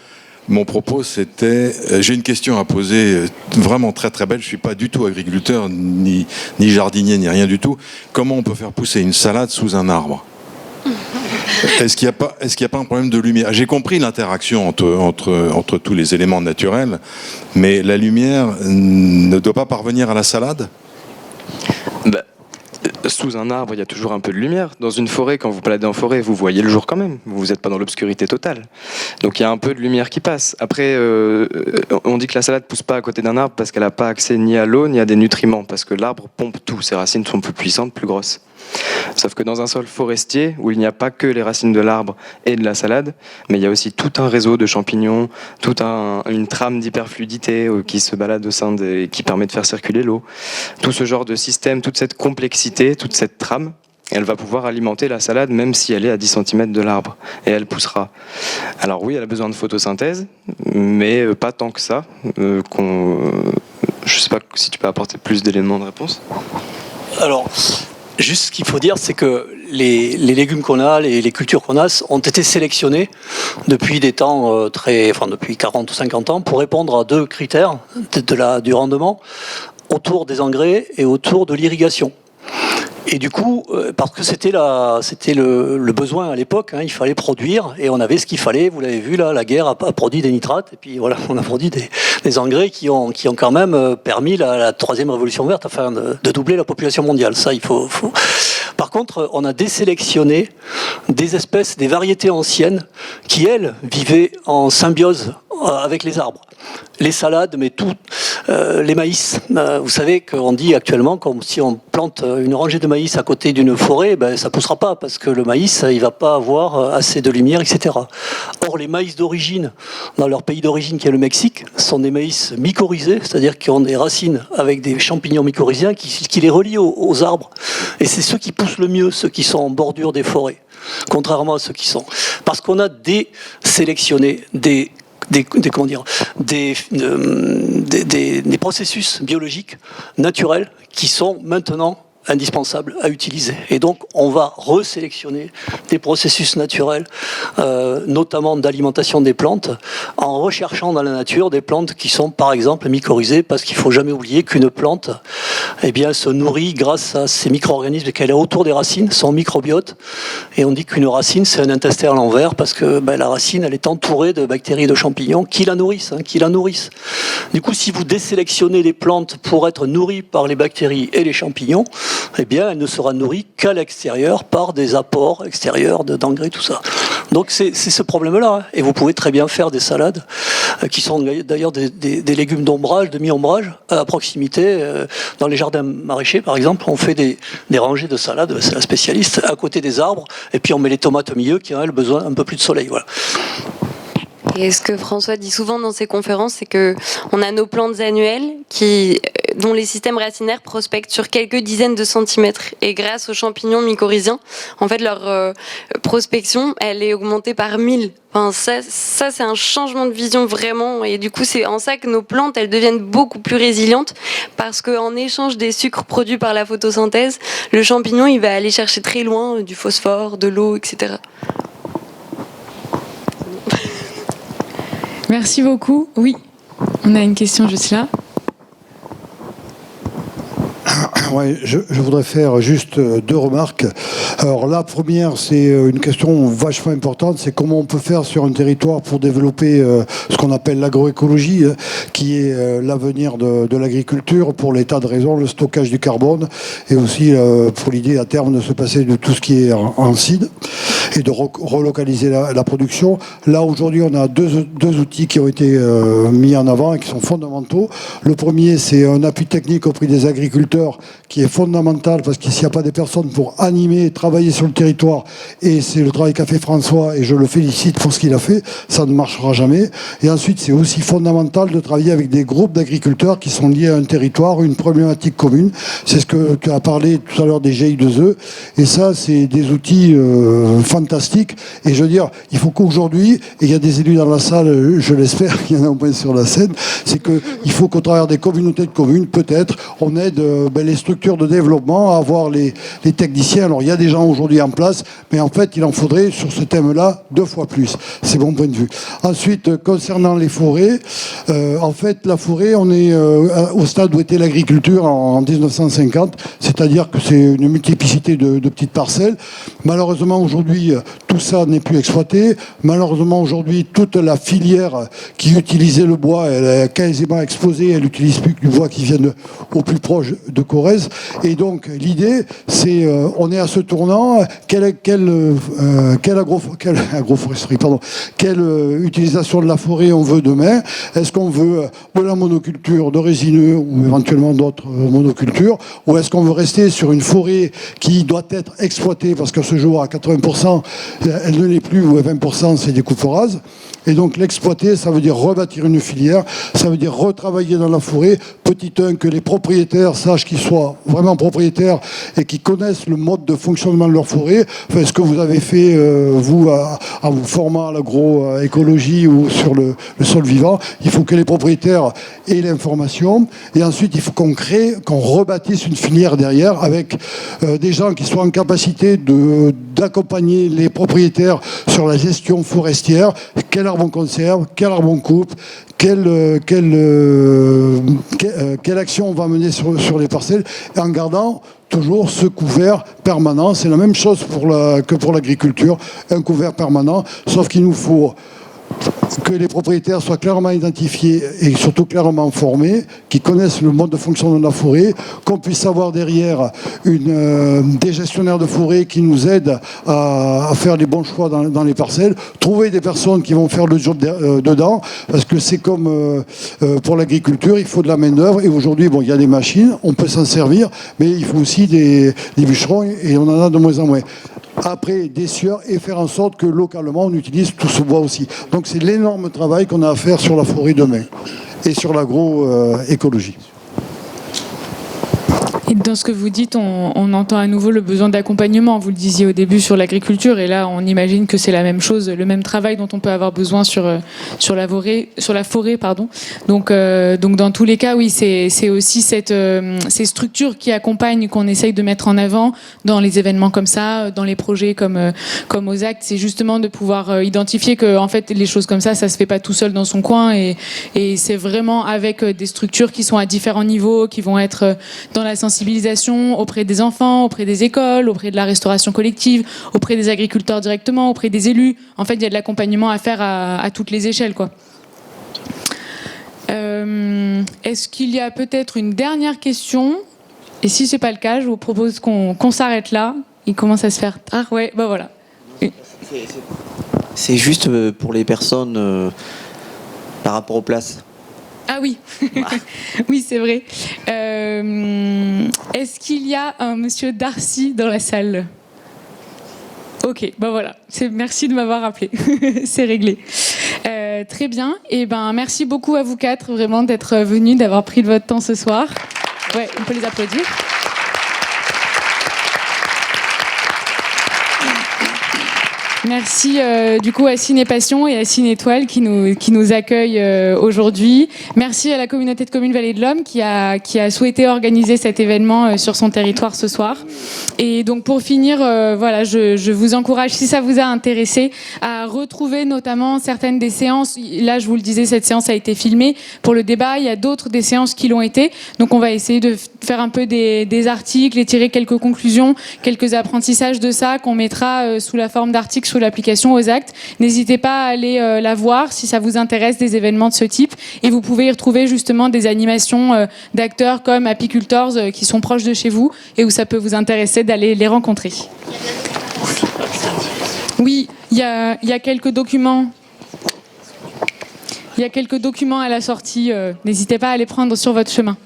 N: Mon propos, c'était, j'ai une question à poser vraiment très très belle. Je suis pas du tout agriculteur, ni jardinier, ni rien du tout. Comment on peut faire pousser une salade sous un arbre ? Est-ce qu'il n'y a pas un problème de lumière ? J'ai compris l'interaction entre tous les éléments naturels, mais la lumière ne doit pas parvenir à la salade ?
F: Sous un arbre, il y a toujours un peu de lumière. Dans une forêt, quand vous baladez en forêt, vous voyez le jour quand même. Vous n'êtes pas dans l'obscurité totale. Donc il y a un peu de lumière qui passe. Après, on dit que la salade ne pousse pas à côté d'un arbre parce qu'elle n'a pas accès ni à l'eau ni à des nutriments, parce que l'arbre pompe tout. Ses racines sont plus puissantes, plus grosses. Sauf que dans un sol forestier, où il n'y a pas que les racines de l'arbre et de la salade, mais il y a aussi tout un réseau de champignons, une trame d'hyperfluidité qui se balade au sein qui permet de faire circuler l'eau. Tout ce genre de système, toute cette complexité, toute cette trame, elle va pouvoir alimenter la salade même si elle est à 10 cm de l'arbre, et elle poussera. Alors oui, elle a besoin de photosynthèse, mais pas tant que ça. Je ne sais pas si tu peux apporter plus d'éléments de réponse.
D: Alors, juste ce qu'il faut dire, c'est que les légumes qu'on a, les cultures qu'on a, ont été sélectionnés depuis des temps depuis 40 ou 50 ans pour répondre à deux critères du rendement, autour des engrais et autour de l'irrigation. Et du coup, parce que c'était le besoin à l'époque, il fallait produire et on avait ce qu'il fallait. Vous l'avez vu là, la guerre a produit des nitrates et puis voilà, on a produit des engrais qui ont quand même permis la troisième révolution verte, afin de doubler la population mondiale. Ça, il faut. Par contre, on a désélectionné des espèces, des variétés anciennes qui, elles, vivaient en symbiose avec les arbres. Les salades, mais tout, les maïs. Vous savez qu'on dit actuellement, comme si on plante une rangée de maïs à côté d'une forêt, ça ne poussera pas parce que le maïs, il ne va pas avoir assez de lumière, etc. Or, les maïs d'origine, dans leur pays d'origine qui est le Mexique, sont des maïs mycorhizés, c'est-à-dire qui ont des racines avec des champignons mycorhiziens qui les relient aux arbres. Et c'est ceux qui poussent le mieux, ceux qui sont en bordure des forêts, contrairement à ceux qui sont. Parce qu'on a désélectionné des processus biologiques naturels qui sont maintenant indispensables à utiliser. Et donc, on va resélectionner des processus naturels, notamment d'alimentation des plantes, en recherchant dans la nature des plantes qui sont, par exemple, mycorhizées, parce qu'il ne faut jamais oublier qu'une plante se nourrit grâce à ces micro-organismes qu'elle a autour des racines, son microbiote. Et on dit qu'une racine, c'est un intestin à l'envers, parce que la racine, elle est entourée de bactéries et de champignons qui la nourrissent. Du coup, si vous désélectionnez les plantes pour être nourries par les bactéries et les champignons, elle ne sera nourrie qu'à l'extérieur par des apports extérieurs d'engrais, tout ça. Donc c'est ce problème-là. Et vous pouvez très bien faire des salades qui sont d'ailleurs des légumes d'ombrage, de mi-ombrage, à proximité. Dans les jardins maraîchers, par exemple, on fait des rangées de salades, c'est la spécialiste, à côté des arbres. Et puis on met les tomates au milieu qui ont, elles, besoin un peu plus de soleil. Voilà.
B: Et ce que François dit souvent dans ses conférences, c'est qu'on a nos plantes annuelles dont les systèmes racinaires prospectent sur quelques dizaines de centimètres. Et grâce aux champignons mycorhiziens, en fait, leur prospection, elle est augmentée par 1000. Enfin, ça, c'est un changement de vision vraiment. Et du coup, c'est en ça que nos plantes, elles deviennent beaucoup plus résilientes, parce qu'en échange des sucres produits par la photosynthèse, le champignon, il va aller chercher très loin du phosphore, de l'eau, etc.
G: Merci beaucoup. Oui, on a une question juste là.
O: Ouais, je voudrais faire juste deux remarques. Alors la première, c'est une question vachement importante, c'est comment on peut faire sur un territoire pour développer ce qu'on appelle l'agroécologie, qui est l'avenir de l'agriculture, pour les tas de raisons, le stockage du carbone, et aussi pour l'idée à terme de se passer de tout ce qui est en CID, et de relocaliser la production. Là, aujourd'hui, on a deux outils qui ont été mis en avant et qui sont fondamentaux. Le premier, c'est un appui technique auprès des agriculteurs qui est fondamental, parce que s'il n'y a pas des personnes pour animer et travailler sur le territoire, et c'est le travail qu'a fait François, et je le félicite pour ce qu'il a fait, ça ne marchera jamais. Et ensuite, c'est aussi fondamental de travailler avec des groupes d'agriculteurs qui sont liés à un territoire, une problématique commune. C'est ce que tu as parlé tout à l'heure des GI2E, et ça, c'est des outils fantastiques. Et je veux dire, il faut qu'aujourd'hui, et il y a des élus dans la salle, je l'espère, il y en a au moins sur la scène, c'est qu'il faut qu'au travers des communautés de communes, peut-être, on aide les structures de développement à avoir les techniciens. Alors il y a des gens aujourd'hui en place, mais en fait il en faudrait sur ce thème-là 2 fois plus. C'est mon point de vue. Ensuite, concernant les forêts, en fait la forêt, on est au stade où était l'agriculture en 1950, c'est-à-dire que c'est une multiplicité de petites parcelles. Malheureusement aujourd'hui, tout ça n'est plus exploité. Malheureusement aujourd'hui, toute la filière qui utilisait le bois, elle est quasiment explosée. Elle n'utilise plus que du bois qui vient au plus proche de Corrèze. Et donc l'idée, c'est, on est à ce tournant, quelle agroforesterie, pardon, quelle utilisation de la forêt on veut demain? Est-ce qu'on veut de la monoculture de résineux ou éventuellement d'autres monocultures, ou est-ce qu'on veut rester sur une forêt qui doit être exploitée parce que ce jour à 80% elle ne l'est plus, ou à 20% c'est des coupes rases? Et donc l'exploiter, ça veut dire rebâtir une filière, ça veut dire retravailler dans la forêt. Petit 1, que les propriétaires sachent qu'ils soient vraiment propriétaires et qu'ils connaissent le mode de fonctionnement de leur forêt. Enfin, ce que vous avez fait, vous, en vous formant à l'agroécologie ou sur le sol vivant, il faut que les propriétaires aient l'information. Et ensuite, il faut qu'on crée, qu'on rebâtisse une filière derrière avec des gens qui soient en capacité d'accompagner les propriétaires sur la gestion forestière. Quel arbre on conserve, quel arbre on coupe, quelle action on va mener sur les parcelles, en gardant toujours ce couvert permanent. C'est la même chose que pour l'agriculture, un couvert permanent, sauf qu'il nous faut que les propriétaires soient clairement identifiés et surtout clairement formés, qui connaissent le mode de fonctionnement de la forêt, qu'on puisse avoir derrière des gestionnaires de forêt qui nous aident à faire les bons choix dans les parcelles, trouver des personnes qui vont faire le job dedans, parce que c'est comme pour l'agriculture, il faut de la main-d'œuvre, et aujourd'hui, bon, il y a des machines, on peut s'en servir, mais il faut aussi des bûcherons, et on en a de moins en moins. Après, des scieurs, et faire en sorte que localement, on utilise tout ce bois aussi. Donc c'est l'énorme travail qu'on a à faire sur la forêt demain et sur l'agroécologie.
G: Et dans ce que vous dites, on entend à nouveau le besoin d'accompagnement. Vous le disiez au début sur l'agriculture, et là, on imagine que c'est la même chose, le même travail dont on peut avoir besoin sur la forêt, pardon. Donc dans tous les cas, oui, c'est aussi ces structures qui accompagnent, qu'on essaye de mettre en avant dans les événements comme ça, dans les projets comme aux actes. C'est justement de pouvoir identifier que, en fait, les choses comme ça se fait pas tout seul dans son coin, et c'est vraiment avec des structures qui sont à différents niveaux, qui vont être dans la sensibilisation auprès des enfants, auprès des écoles, auprès de la restauration collective, auprès des agriculteurs directement, auprès des élus. En fait, il y a de l'accompagnement à faire à toutes les échelles, quoi. Est-ce qu'il y a peut-être une dernière question? Et si c'est pas le cas, je vous propose qu'on s'arrête là. Il commence à se faire tard. Ouais, bah voilà.
P: C'est juste pour les personnes par rapport aux places.
G: Ah oui, oui, c'est vrai. Est-ce qu'il y a un monsieur Darcy dans la salle? Ok, ben voilà. Merci de m'avoir rappelé. C'est réglé. Très bien. Et ben, merci beaucoup à vous quatre, vraiment, d'être venus, d'avoir pris de votre temps ce soir. Ouais, on peut les applaudir. Merci du coup à Ciné Passion et à Ciné Étoile qui nous accueillent aujourd'hui. Merci à la communauté de communes Vallée de l'Homme qui a souhaité organiser cet événement sur son territoire ce soir. Et donc pour finir, voilà, je vous encourage, si ça vous a intéressé, à retrouver notamment certaines des séances. Là, je vous le disais, cette séance a été filmée pour le débat. Il y a d'autres des séances qui l'ont été. Donc on va essayer de faire un peu des articles et tirer quelques conclusions, quelques apprentissages de ça qu'on mettra sous la forme d'articles sur l'application aux actes. N'hésitez pas à aller la voir si ça vous intéresse, des événements de ce type. Et vous pouvez y retrouver justement des animations d'acteurs comme Apicultors qui sont proches de chez vous et où ça peut vous intéresser d'aller les rencontrer. Oui, il y a quelques documents. Il y a quelques documents à la sortie. N'hésitez pas à les prendre sur votre chemin.